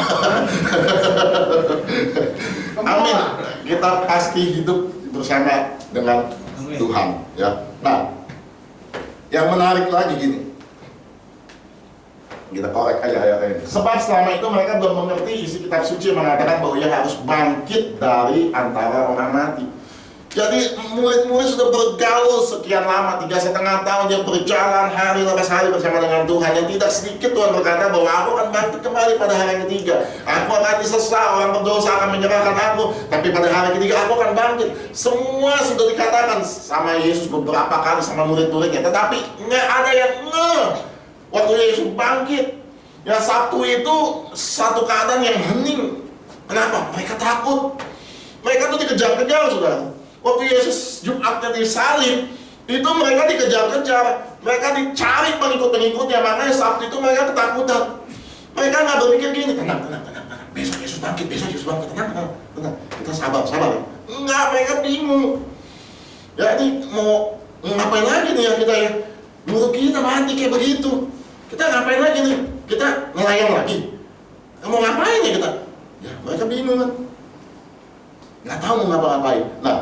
Speaker 1: Amin. Kita pasti hidup bersama dengan Tuhan ya. Nah, yang menarik lagi gini, kita korek aja ayat ini. Sebab selama itu mereka belum mengerti isi kitab suci yang mengatakan bahwa ia harus bangkit dari antara orang mati. Jadi murid-murid sudah bergaul sekian lama, 3,5 tahun dia berjalan hari lepas hari bersama dengan Tuhan. Yang tidak sedikit Tuhan berkata bahwa aku akan bangkit kembali pada hari yang ketiga. Aku akan disesat, orang berdosa akan menyerahkan aku, tapi pada hari ketiga aku akan bangkit. Semua sudah dikatakan sama Yesus beberapa kali sama murid-muridnya, tetapi nggak ada yang waktu Yesus bangkit. Ya Sabtu itu satu keadaan yang hening. Kenapa? Mereka takut. Mereka tuh dikejar-kejar sudah. Waktu Yesus Jumatnya disalib, itu mereka dikejar-kejar, mereka dicari pengikut-pengikutnya. Makanya Sabtu itu mereka ketakutan. Mereka nggak berpikir gini, tenang. Besok Yesus bangkit, tenang. Kita sabar. Enggak, mereka bingung. Ya ini mau ngapain lagi nih ya kita ya? Guru kita mati kayak begitu. Kita ngapain lagi nih? Kita nelayan lagi. Mau ngapain ya kita? Ya mereka bingung kan. Nggak tahu mau ngapa-ngapain. Nah,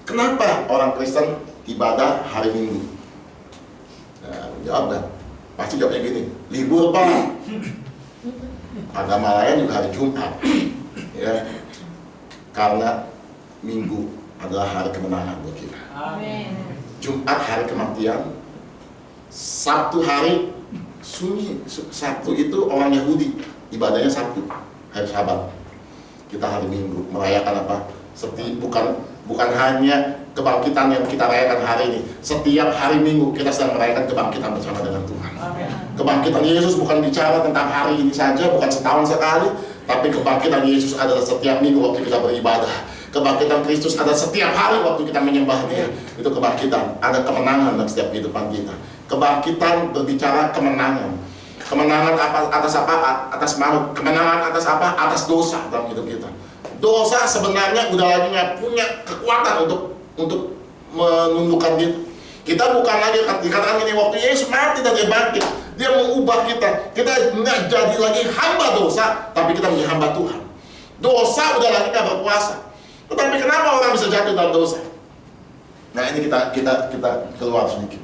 Speaker 1: kenapa orang Kristen ibadah hari Minggu? Nah, jawab dah. Pasti jawabnya gini, libur Pak. Agama lain juga hari Jumat. Ya. Karena Minggu adalah hari kemenangan buat kita. Amin. Jumat hari kematian, Sabtu hari sunyi. Sabtu itu orang Yahudi, ibadahnya Sabtu, hari Sabat. Kita hari Minggu merayakan apa? Bukan hanya kebangkitan yang kita rayakan hari ini. Setiap hari Minggu kita sedang merayakan kebangkitan bersama dengan Tuhan. Amin. Kebangkitan Yesus bukan bicara tentang hari ini saja, bukan setahun sekali, tapi kebangkitan Yesus adalah setiap minggu waktu kita beribadah. Kebangkitan Kristus ada setiap hari waktu kita menyembah Dia. Itu kebangkitan, ada kemenangan dalam setiap kehidupan kita. Kebangkitan berbicara kemenangan. Kemenangan atas apa? Atas maut. Kemenangan atas apa? Atas dosa dalam hidup kita. Dosa sebenarnya udah lagi nggak punya kekuatan untuk menundukkan kita. Kita bukan lagi dikatakan ini waktu Yesus mati dan dia bangkit, dia mengubah kita. Kita nggak jadi lagi hamba dosa, tapi kita menjadi hamba Tuhan. Dosa udah lagi nggak berkuasa. Tetapi kenapa orang bisa jatuh dalam dosa? Nah ini kita keluar sedikit.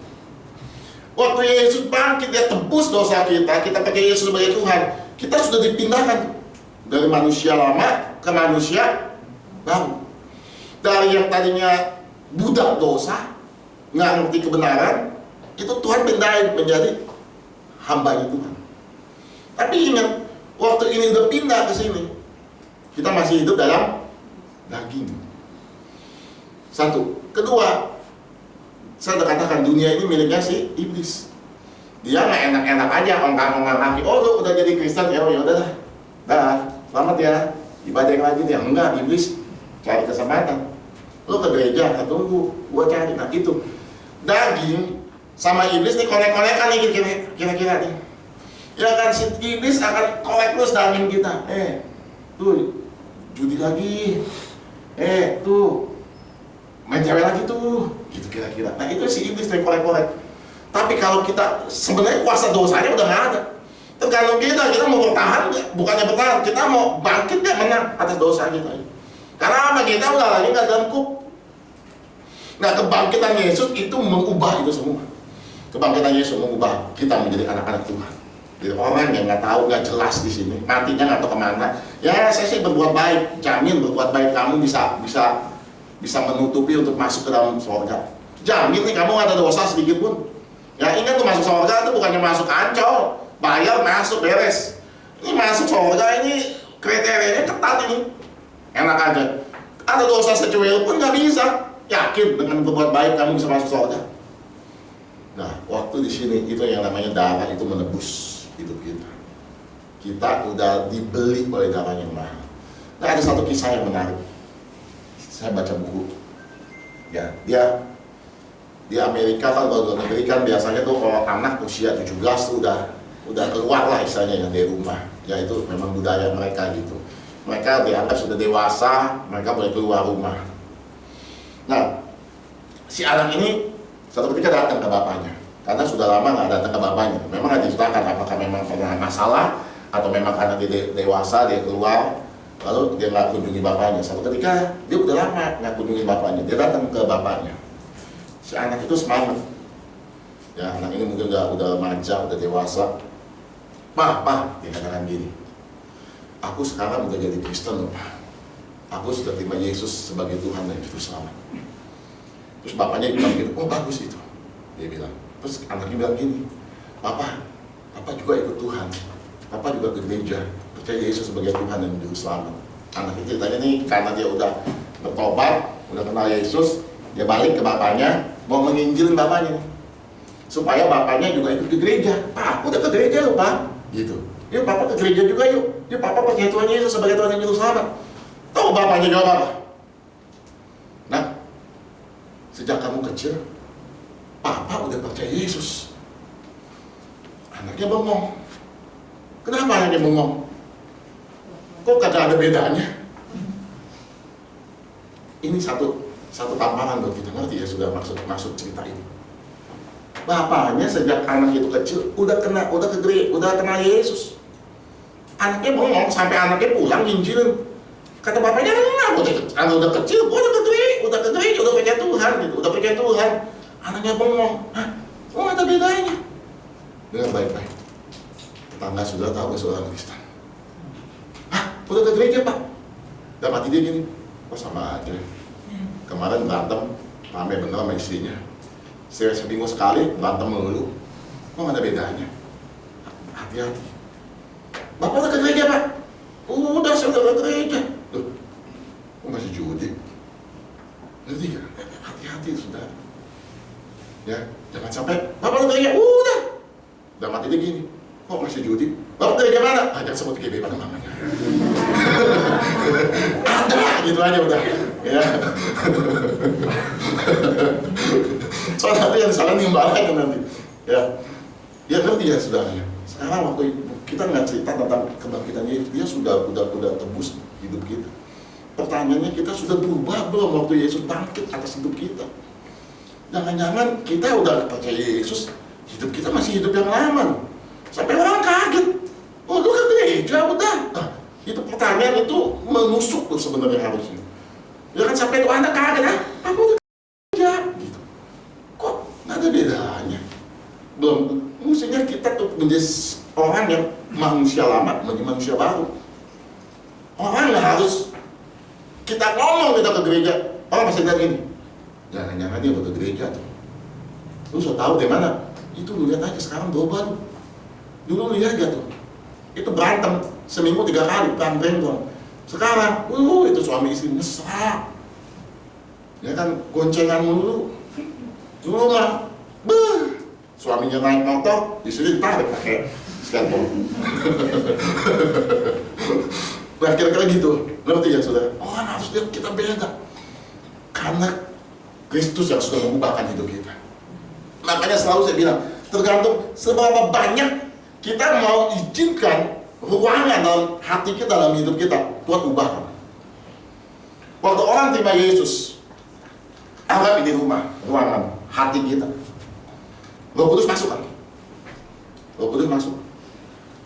Speaker 1: Waktu Yesus bangkit, dia tebus dosa kita pakai Yesus sebagai Tuhan. Kita sudah dipindahkan dari manusia lama ke manusia baru. Dari yang tadinya budak dosa, nggak ngerti kebenaran, itu Tuhan pindahin menjadi hambanya Tuhan. Tapi ingat, waktu ini udah pindah ke sini, kita masih hidup dalam daging. Satu. Kedua, saya udah katakan dunia ini miliknya si iblis. Dia nggak enak-enak aja ongkang-ongkang kaki. Oh lu udah jadi Kristen ya, ya udah dah, selamat ya, ibadah yang lagi dia. Enggak, iblis cari kesempatan. Lu ke gereja, tunggu, gua cari. Nah itu daging sama iblis nih konek-konekan nih kira-kira nih. Ya kan si iblis akan kolek terus daging kita. Tuh judi lagi. Tuh main cewek lagi tuh, gitu kira-kira. Nah itu si iblis yang korek-korek. Tapi kalau kita sebenarnya kuasa dosanya udah nggak ada. Tergantung kita mau bertahan, bukannya bertahan, kita mau bangkit nggak menang atas dosa kita. Karena apa? Kita udah lagi nggak dalam kup. Nah kebangkitan Yesus itu mengubah itu semua. Kebangkitan Yesus mengubah kita menjadi anak-anak Tuhan. Jadi orang yang nggak tahu, nggak jelas di sini, matinya nggak tahu kemana. Ya saya sih berbuat baik, jamin berbuat baik kamu bisa menutupi untuk masuk ke dalam surga. Jamin nih kamu nggak ada dosa sedikit pun. Ya ingat tuh masuk surga itu bukannya masuk ancol, bayar masuk beres. Ini masuk surga ini kriterianya ketat ini. Enak aja. Ada dosa secuil pun nggak bisa. Yakin dengan berbuat baik kamu bisa masuk surga. Nah waktu di sini itu yang namanya darah itu menebus hidup kita. Kita udah dibeli oleh darah yang mahal. Nah ada satu kisah yang menarik. Saya baca buku, ya dia di Amerika kan, kalau di Amerika kan biasanya tuh kalau anak usia 17 tuh udah keluar lah istilahnya ya dari rumah. Ya itu memang budaya mereka gitu. Mereka dianggap sudah dewasa, mereka boleh keluar rumah. Nah si anak ini satu ketika datang ke bapaknya, karena sudah lama nggak datang ke bapaknya. Memang nggak diceritakan apakah memang pernah masalah atau memang karena dia dewasa dia keluar. Lalu dia nggak kunjungi bapaknya. Satu ketika dia udah lama nggak kunjungi bapaknya, dia datang ke bapaknya. Si anak itu semangat. Ya anak ini mungkin udah remaja, udah dewasa. Pak, dia katakan gini. Aku sekarang udah jadi Kristen loh, Pak. Aku sudah terima Yesus sebagai Tuhan dan Juru Selamat. Terus bapaknya bilang gitu, oh bagus itu. Dia bilang. Terus anaknya bilang gini, Papa juga ikut Tuhan. Papa juga ke gereja. Percaya Yesus sebagai Tuhan dan Juru Selamat. Anak itu ceritanya nih karena dia udah bertobat, udah kenal Yesus, dia balik ke bapaknya, mau menginjilin bapaknya nih, supaya bapaknya juga ikut ke gereja. Pak, aku udah ke gereja loh Pak, gitu. Yuk Papa ke gereja juga yuk. Yuk Papa percaya Tuhan Yesus sebagai Tuhan dan Juru Selamat. Tahu bapaknya jawab apa? Nah, sejak kamu kecil, Papa udah percaya Yesus. Anaknya bengong. Kenapa anaknya bengong? Kok kagak ada bedanya? Ini satu tamparan buat kita, ngerti ya sudah maksud cerita ini. Bapaknya sejak anak itu kecil udah kenal Yesus. Anaknya bengong sampai anaknya pulang nginjilin. Kata bapaknya, udah kecil, gua udah ke gereja, udah percaya Tuhan gitu, udah percaya Tuhan. Anaknya bengong, oh ada bedanya. Dengar baik-baik. Tetangga sudah tahu seorang Kristen. Udah ke gereja Pak. Dan mati dia gini, kok sama aja. Kemarin berantem, rame bener sama istrinya. Seminggu sekali berantem melulu. Kok gak ada bedanya? Hati-hati. Bapak udah ke gereja Pak? Udah, saya udah ke gereja. Loh, kok masih judi? Ngerti gak? Hati-hati sudah. Ya, jangan sampai Bapak udah ke gereja, udah. Dan mati dia gini, kok masih judi? Bapak gereja mana? Jangan sebut GB pada mamanya. Ada, gitu aja udah. Ya. Soalnya nanti yang salah nimbalakan nanti. Ya, ngerti ya saudaranya.
Speaker 2: Sekarang waktu kita nggak cerita tentang kebangkitan Yesus, dia sudah tebus hidup kita. Pertanyaannya, kita sudah berubah belum waktu Yesus bangkit atas hidup kita? Jangan-jangan kita udah percaya Yesus, hidup kita masih hidup yang lama. Sampai orang kaget. Oh, lu ke gereja udah. Nah, itu pertanyaan itu menusuk tuh sebenarnya harusnya. Ya kan, sampai itu anak kaget, aku udah gereja gitu. Kok nggak ada bedanya? Belum, mestinya kita tuh menjadi orang yang manusia lama menjadi manusia baru. Orang nggak harus kita ngomong kita ke gereja, orang pasti bilang gini, jangan-jangan dia udah ke gereja tuh. Lu so tahu dari mana? Itu lu lihat aja sekarang berubah. Dulu lu lihat aja tuh, itu berantem seminggu 3 kali, berantem dong. Sekarang, itu suami istri mesra. Ya kan, goncengan mulu. Dulu mah, suaminya naik motor, istrinya ditarik pakai skateboard. Nah, kira-kira gitu, ngerti ya saudara? Orang harus lihat kita beda, karena Kristus yang sudah mengubahkan hidup kita. Makanya selalu saya bilang, tergantung seberapa banyak kita mau izinkan ruangan dalam hati kita, dalam hidup kita, Tuhan ubahkan. Waktu orang terima Yesus, anggap ini rumah, ruangan hati kita. Roh Kudus masuk kan? Roh Kudus masuk.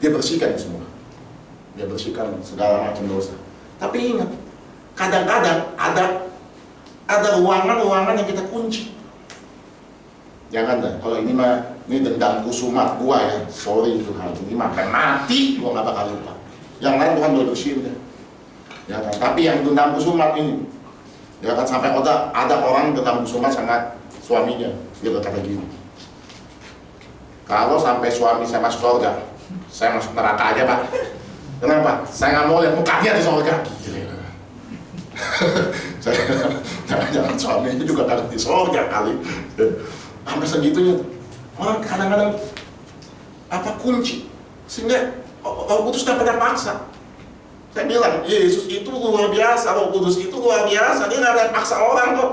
Speaker 2: Dia bersihkan semua. Dia bersihkan segala macam dosa. Tapi ingat, kadang-kadang ada ruangan-ruangan yang kita kunci. Jangan dah, kalau ini mah, ini dendam kusumat gua ya, sorry Tuhan, ini makan mati, gua gak bakal lupa. Yang lain Tuhan boleh bersihin deh. Ya kan, tapi yang dendam kusumat ini, ya kan, sampai ada orang dendam kusumat sama suaminya, dia berkata gini, kalau sampai suami saya masuk surga, saya masuk neraka aja Pak. Kenapa? Saya nggak mau lihat mukanya di surga. Gila. Jangan-jangan suaminya juga ada di surga kali. Sampai segitunya. Orang kadang-kadang kunci, sehingga Roh Kudus nggak pernah paksa. Saya bilang, Yesus itu luar biasa, Roh Kudus itu luar biasa, dia nggak akan paksa orang kok.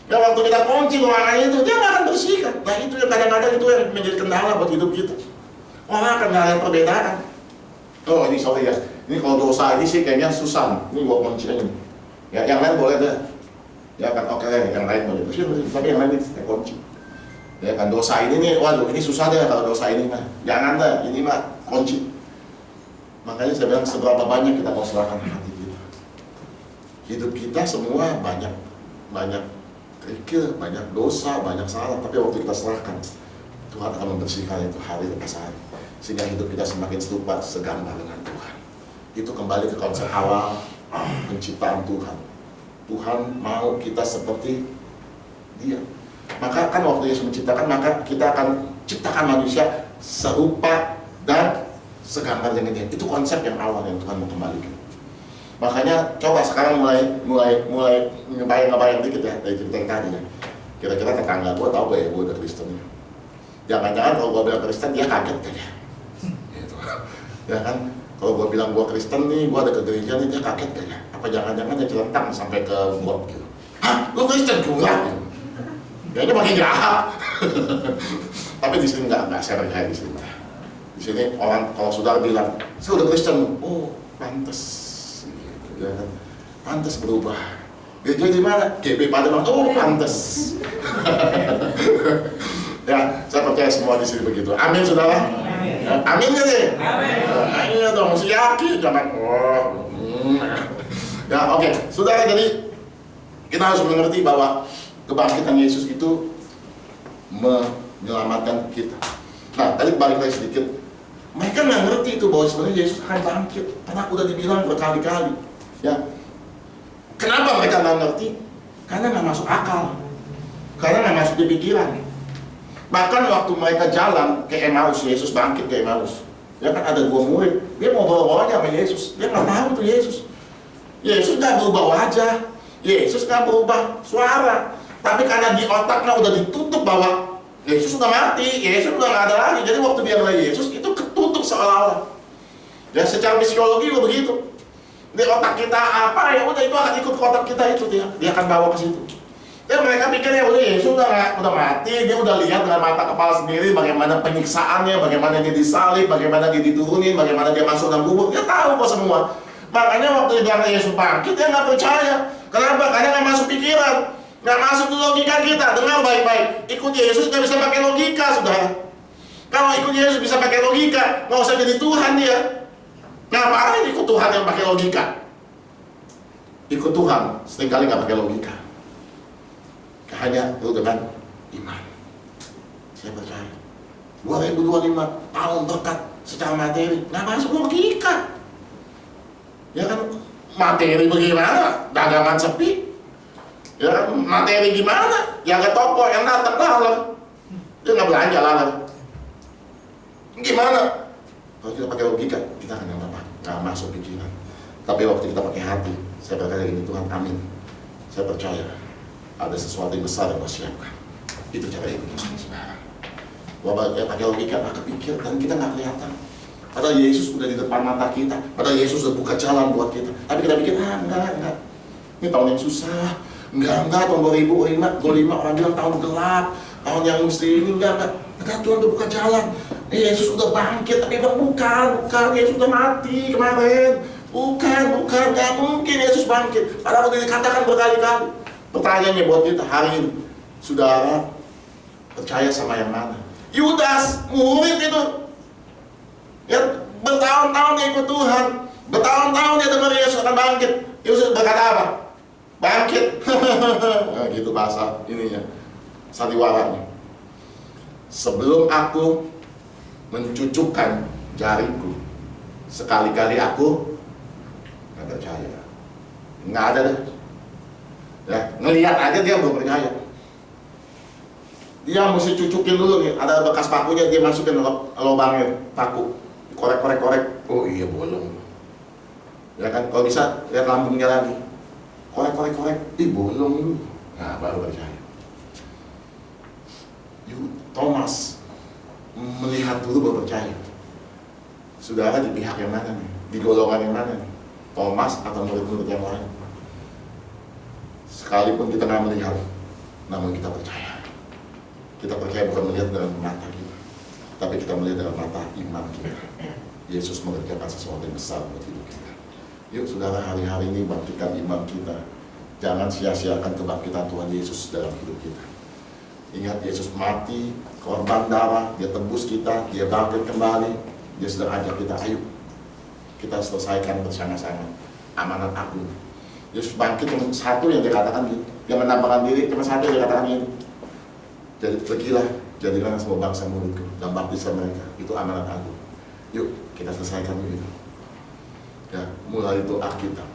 Speaker 2: Ya waktu kita kunci ruangan itu, dia nggak akan bersihkan. Nah itu yang kadang-kadang itu yang menjadi kendala buat hidup kita. Orang akan nggak ada perbedaan. Oh ini sorry ya, ini kalau dosa ini sih kayaknya susah. Ini gua kunci aja. Ya yang lain boleh deh. Ya kan oke, yang lain boleh bersih, tapi yang lain ini saya kunci. Ya kan dosa ini nih, waduh ini susah deh kalau dosa ini mah. Jangan deh, ini mah kunci. Makanya saya bilang seberapa banyak kita mau serahkan hati kita. Hidup kita semua banyak kerikil, banyak dosa, banyak salah, tapi waktu kita serahkan, Tuhan akan membersihkan itu hari lepas hari, sehingga hidup kita semakin serupa, segambar dengan Tuhan. Itu kembali ke konsep awal penciptaan Tuhan. Tuhan mau kita seperti Dia. Maka kan waktu Yesus menciptakan, maka kita akan ciptakan manusia serupa dan segambar dengan Dia. Itu konsep yang awal yang Tuhan mau kembalikan. Makanya coba sekarang mulai ngebayang dikit ya dari cerita yang tadi ya. Kira-kira tetangga gue tahu gak ya gue udah Kristen. Jangan-jangan kalau gue bilang Kristen dia kaget kayaknya. Gitu. Ya kan, kalau gue bilang gue Kristen nih, gue ada ke gereja nih, dia kaget kayaknya. Apa jangan-jangan dia celentang sampai ke got gitu. Hah, lu Kristen juga? Gitu. Kayaknya makin jahat. Tapi di sini nggak share kayak di sini. Di sini orang kalau saudara bilang, saya udah Kristen, oh pantas. Ya kan? Pantas berubah. Gereja di mana? GB Pademangan. Oh, pantas. Ya, saya percaya semua di sini begitu. Amin, saudara. Amin. Ya, amin nggak sih? Amin. Amin dong, mesti yakin, jangan. Ya, oke. Saudara, jadi kita harus mengerti bahwa kebangkitan Yesus itu menyelamatkan kita. Nah, tadi balik lagi sedikit. Mereka nggak ngerti itu bahwa sebenarnya Yesus akan bangkit, karena udah dibilang berkali-kali. Ya, kenapa mereka nggak ngerti? Karena nggak masuk akal, karena nggak masuk di pikiran. Bahkan waktu mereka jalan ke Emmaus, Yesus bangkit ke Emmaus. Ya kan ada 2 murid, dia mau bawa aja sama Yesus, dia nggak tahu itu Yesus. Yesus nggak berubah wajah, Yesus nggak berubah suara, tapi karena di otaknya udah ditutup bahwa Yesus sudah mati, Yesus udah nggak ada lagi. Jadi waktu dia melihat Yesus itu ketutup seolah-olah. Ya secara psikologi begitu. Di otak kita apa ya udah itu akan ikut ke otak kita itu dia akan bawa ke situ. Dan mereka pikirnya udah Yesus udah mati, dia udah lihat dengan mata kepala sendiri bagaimana penyiksaannya, bagaimana dia disalib, bagaimana dia diturunin, bagaimana dia masuk dalam kubur. Dia tahu kok semua. Makanya waktu dia bilang Yesus bangkit, dia nggak percaya. Kenapa? Karena nggak masuk pikiran, nggak masuk ke logika kita. Dengar baik-baik, ikut Yesus nggak bisa pakai logika, saudara. Kalau ikut Yesus bisa pakai logika, nggak usah jadi Tuhan dia. Ngapain ikut Tuhan yang pakai logika? Ikut Tuhan seringkali nggak pakai logika. Hanya itu dengan iman. Saya percaya 2025 tahun berkat secara materi, nggak masuk logika. Ya kan, materi bagaimana? Dagangan sepi. Ya kan, materi gimana? Ya ke toko yang datang lalang. Dia nggak belanja lalang. Gimana? Kalau kita pakai logika, kita akan nggak masuk pikiran. Tapi waktu kita pakai hati, saya berkata gini, Tuhan amin. Saya percaya ada sesuatu yang besar yang kau siapkan. Itu cara ikut Tuhan, saudara. Wabah ya pakai logika, nggak kepikir, dan kita nggak kelihatan. Padahal Yesus udah di depan mata kita. Padahal Yesus udah buka jalan buat kita. Tapi kita pikir, enggak. Ini tahun yang susah. Enggak, tahun 2005 orang bilang tahun gelap. Tahun yang mesti ini, enggak. Tuhan udah buka jalan. Yesus udah bangkit, tapi bukan. Yesus udah mati kemarin. Bukan, nggak mungkin Yesus bangkit. Padahal udah dikatakan berkali-kali. Pertanyaannya buat kita hari ini, saudara percaya sama yang mana? Yudas, murid itu, ya bertahun-tahun dia ikut Tuhan, bertahun-tahun dia dengar Yesus akan bangkit. Yesus berkata apa? Bangkit. Nah, gitu bahasa ininya, sandiwaranya. Sebelum aku mencucukkan jariku, sekali-kali aku nggak percaya. Nggak ada deh. Ya, ngelihat aja dia belum percaya. Dia mesti cucukin dulu nih, ada bekas pakunya, dia masukin lubangnya paku, korek. Oh iya bolong. Ya kan, kalau bisa lihat lambungnya lagi, korek. Ih bolong dulu. Nah baru percaya. Thomas melihat dulu baru percaya. Saudara di pihak yang mana nih? Di golongan yang mana nih? Thomas atau murid-murid yang lain? Sekalipun kita nggak melihat, namun kita percaya. Kita percaya bukan melihat dengan mata kita, tapi kita melihat dengan mata iman kita. Yesus mengerjakan sesuatu yang besar buat hidup kita. Yuk saudara, hari-hari ini bangkitkan iman kita. Jangan sia-siakan kebangkitan Tuhan Yesus dalam hidup kita. Ingat, Yesus mati, korban darah, dia tebus kita, dia bangkit kembali. Dia sedang ajak kita, ayo kita selesaikan bersama-sama amanat agung. Yesus bangkit cuma satu yang dikatakan gitu. Dia menampakkan diri cuma satu yang dikatakan gitu. Jadi pergilah, jadilah semua bangsa muridku dan baptislah mereka. Itu amanat agung. Yuk kita selesaikan begitu. Ya, mulai doa kita,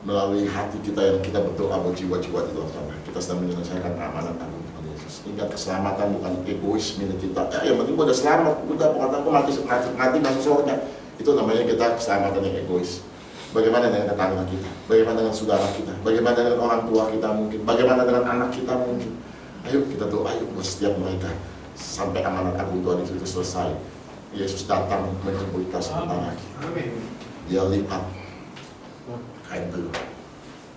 Speaker 2: melalui hati kita yang kita berdoa buat jiwa-jiwa di luar sana. Kita sedang menyelesaikan amanat agung Tuhan Yesus. Ingat, keselamatan bukan egois milik kita. Ya, yang penting gue udah selamat, udah pokoknya mati masuk surga. Itu namanya kita keselamatan yang egois. Bagaimana dengan tetangga kita? Bagaimana dengan saudara kita? Bagaimana dengan orang tua kita mungkin? Bagaimana dengan anak kita mungkin? Ayo kita doa yuk buat setiap mereka sampai amanat agung Tuhan itu selesai. Yesus datang menjemput kita sebentar lagi. Dia lipat kain telur.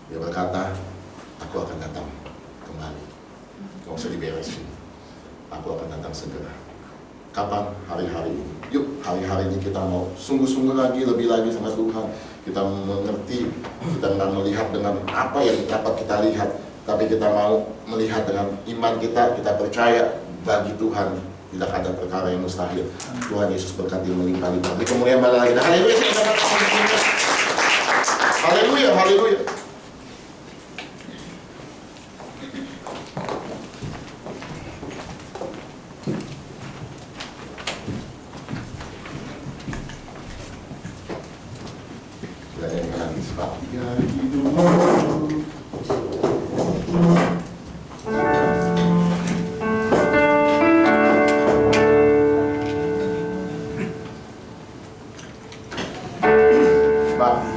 Speaker 2: Dia berkata, aku akan datang kembali. Gak usah diberesin. Aku akan datang segera. Kapan? Hari-hari ini. Yuk, hari-hari ini kita mau sungguh-sungguh lagi, lebih lagi sama Tuhan. Kita mengerti, kita nggak melihat dengan apa yang dapat kita lihat, tapi kita mau melihat dengan iman kita percaya bagi Tuhan tidak ada perkara yang mustahil. Tuhan Yesus berkati melimpah-limpah. Di kemuliaan bala lagi. Haleluya, haleluya.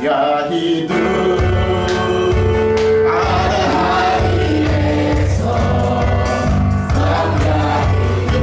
Speaker 2: Ya hidup ada hari esok, saya hidup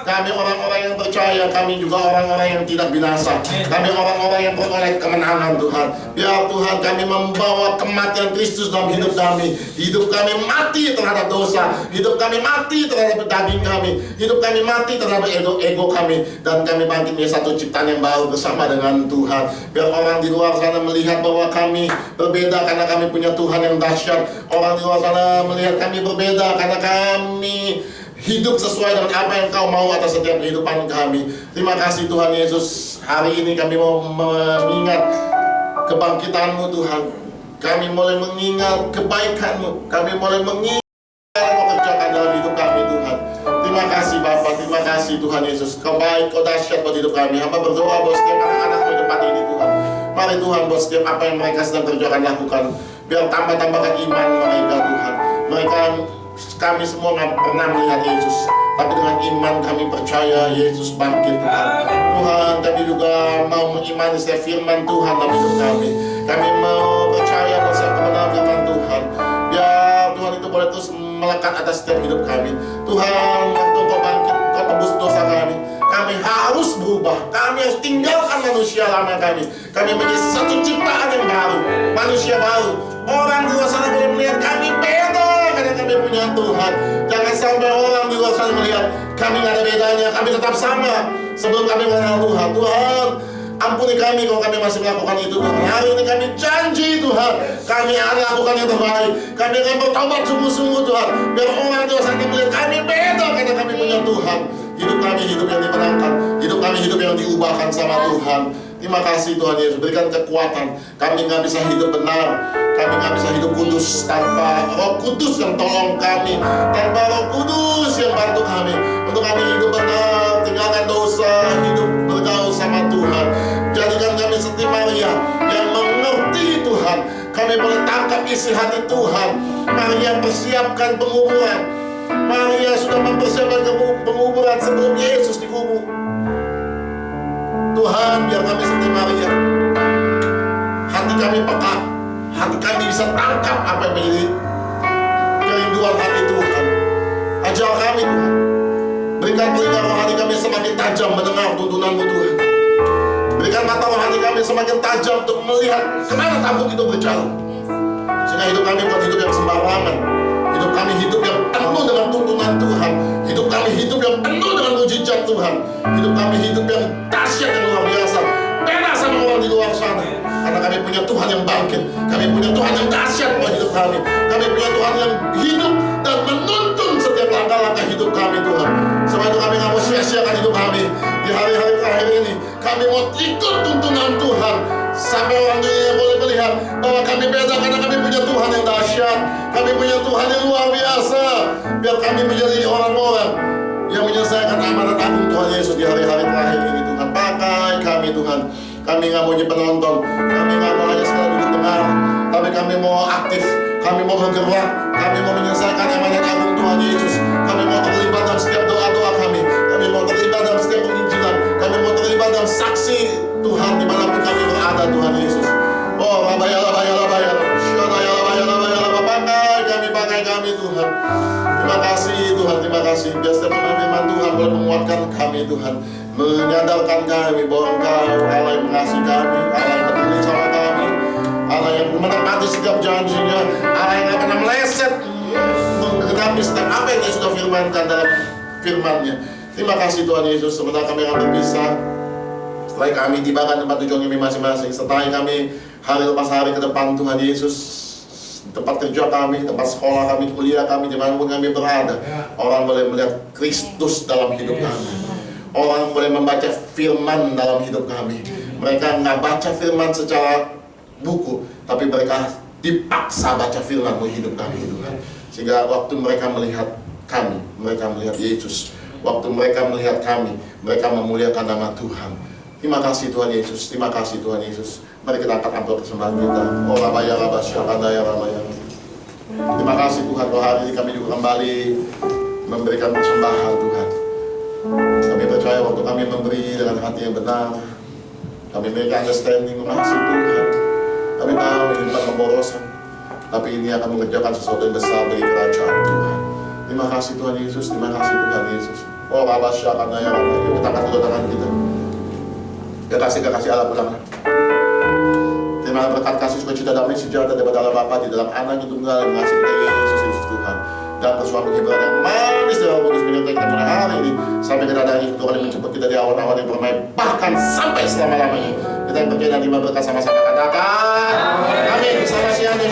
Speaker 2: Kami orang-orang yang percaya, kami juga orang-orang yang tidak binasa. Kami orang-orang yang beroleh kemenangan Tuhan. Biar Tuhan kami membawa kematian Kristus dalam hidup kami. Hidup kami mati terhadap dosa. Hidup kami mati terhadap daging kami. Hidup kami mati terhadap ego kami. Dan kami bangkit menjadi satu ciptaan yang baru bersama dengan Tuhan. Biar orang di luar sana melihat bahwa kami berbeda karena kami punya Tuhan yang dahsyat. Orang di luar sana melihat kami berbeda karena kami hidup sesuai dengan apa yang Kau mau atas setiap kehidupan kami. Terima kasih Tuhan Yesus. Hari ini kami mau mengingat kebangkitan-Mu Tuhan. Kami mulai mengingat kebaikan-Mu. Kami mulai mengingat apa yang Kau kerjakan dalam hidup kami Tuhan. Terima kasih Bapa, terima kasih Tuhan Yesus. Kau baik, Kau dahsyat buat hidup kami. Hamba berdoa buat setiap anak-anak-Mu di tempat ini Tuhan. Mari Tuhan buat setiap apa yang mereka sedang kerjakan lakukan. Biar tambah-tambahkan iman mereka Tuhan. Mereka kami semua nggak pernah melihat Yesus, tapi dengan iman kami percaya Yesus bangkit Tuhan. Tuhan, kami juga mau mengimani setiap firman Tuhan dalam hidup kami. Kami mau percaya pada setiap kebenaran firman Tuhan. Biar Tuhan itu boleh terus melekat atas setiap hidup kami. Tuhan, waktu Kau bangkit, Kau tebus dosa kami. Kami harus berubah. Kami harus tinggalkan manusia lama kami. Kami menjadi satu ciptaan yang baru, manusia baru. Orang di luar sana boleh melihat kami beda karena kami punya Tuhan. Jangan sampai orang di luar sana melihat kami nggak ada bedanya. Kami tetap sama sebelum kami mengenal Tuhan. Tuhan, ampuni kami kalau kami masih melakukan itu Tuhan. Hari ini kami janji Tuhan, kami akan lakukan yang terbaik. Kami akan bertobat sungguh-sungguh Tuhan. Biar orang di luar sana melihat kami beda karena kami punya Tuhan. Hidup kami hidup yang dimenangkan. Hidup kami hidup yang diubahkan sama Tuhan. Terima kasih Tuhan Yesus, berikan kekuatan. Kami nggak bisa hidup benar, kami nggak bisa hidup kudus tanpa Roh Kudus yang tolong kami, tanpa Roh Kudus yang bantu kami. Untuk kami hidup benar, tinggalkan dosa, hidup bergaul sama Tuhan. Jadikan kami seperti Maria yang mengerti Tuhan. Kami boleh tangkap isi hati Tuhan. Maria persiapkan penguburan. Maria sudah mempersiapkan penguburan sebelum Yesus dikubur. Tuhan, biar kami seperti Maria, hati kami peka, hati kami bisa tangkap apa yang menjadi kerinduan hati Tuhan. Ajar kami Tuhan, berikan telinga rohani kami semakin tajam mendengar tuntunan-Mu Tuhan. Berikan mata rohani kami semakin tajam untuk melihat kemana tampuk itu berjalan. Sehingga hidup kami bukan hidup yang sembarangan. Hidup kami hidup yang penuh dengan tuntunan Tuhan. Hidup kami hidup yang penuh dengan mujizat Tuhan. Hidup kami hidup yang dahsyat yang luar biasa. Beda sama orang di luar sana. Karena kami punya Tuhan yang bangkit. Kami punya Tuhan yang dahsyat buat hidup kami. Kami punya Tuhan yang hidup dan menuntun setiap langkah-langkah hidup kami Tuhan. Sebab itu kami nggak mau sia-siakan hidup kami. Di hari-hari terakhir ini kami mau ikut tuntunan Tuhan. Sampai orang dunia boleh melihat bahwa kami beda karena kami punya Tuhan yang dahsyat. Kami punya Tuhan yang luar biasa. Biar kami menjadi orang-orang yang menyelesaikan amanat agung Tuhan Yesus di hari-hari terakhir ini Tuhan. Pakai kami Tuhan. Kami nggak mau jadi penonton. Kami nggak mau hanya sekadar duduk dengar. Tapi kami mau aktif. Kami mau bergerak. Kami mau menyelesaikan amanat agung Tuhan Yesus. Kami mau terlibat dalam setiap doa-doa kami. Kami mau terlibat dalam setiap penginjilan. Kami mau terlibat dalam saksi Tuhan dimanapun kami berada Tuhan Yesus. Oh, pakai kami Tuhan. Terima kasih Tuhan, terima kasih. Biar setiap firman Tuhan boleh menguatkan kami Tuhan, menyadarkan kami bahwa Engkau Allah yang mengasihi kami, Allah yang peduli sama kami, Allah yang menepati setiap janjinya, Allah yang gak pernah meleset menggenapi setiap apa yang Dia sudah firmankan dalam firman-Nya. Terima kasih Tuhan Yesus. Sebentar kami akan berpisah. Setelah kami tibakan tempat tujuan kami masing-masing, setelah kami hari lepas hari ke depan Tuhan Yesus, tempat kerja kami, tempat sekolah kami, kuliah kami, dimanapun kami berada, orang boleh melihat Kristus dalam hidup kami. Orang boleh membaca firman dalam hidup kami. Mereka nggak baca firman secara buku, tapi mereka dipaksa baca firman di hidup kami Tuhan. Sehingga waktu mereka melihat kami, mereka melihat Yesus. Waktu mereka melihat kami, mereka memuliakan nama Tuhan. Terima kasih Tuhan Yesus, terima kasih Tuhan Yesus. Mari kita angkat amplop persembahan kita. Oh rabaya rabasya kadaya rabaya. Terima kasih Tuhan, bahwa hari ini kami juga kembali memberikan persembahan Tuhan. Kami percaya waktu kami memberi dengan hati yang benar, kami memiliki understanding mengasihi Tuhan. Kami tahu ini bukan pemborosan, tapi ini akan mengerjakan sesuatu yang besar bagi kerajaan Tuhan. Terima kasih Tuhan Yesus, terima kasih Tuhan Yesus. Oh, Rabasya karena ya Rabba. Yuk kita angkat kedua tangan kita. Kekasih Allah pulang. Terima berkat kasih sukacita damai sejahtera daripada Allah Bapa di dalam anak yang tunggal yang mengasihi kita Yesus Kristus Tuhan. Dan persuami hiburan yang manis dalam Kudus menyertai kita mulai hari ini sampai kedatangan Tuhan yang menjemput kita di awal-awal yang permai bahkan sampai selama-lamanya. Kita yang percaya dan lima berkat sama-sama katakan amin. Selamat siang.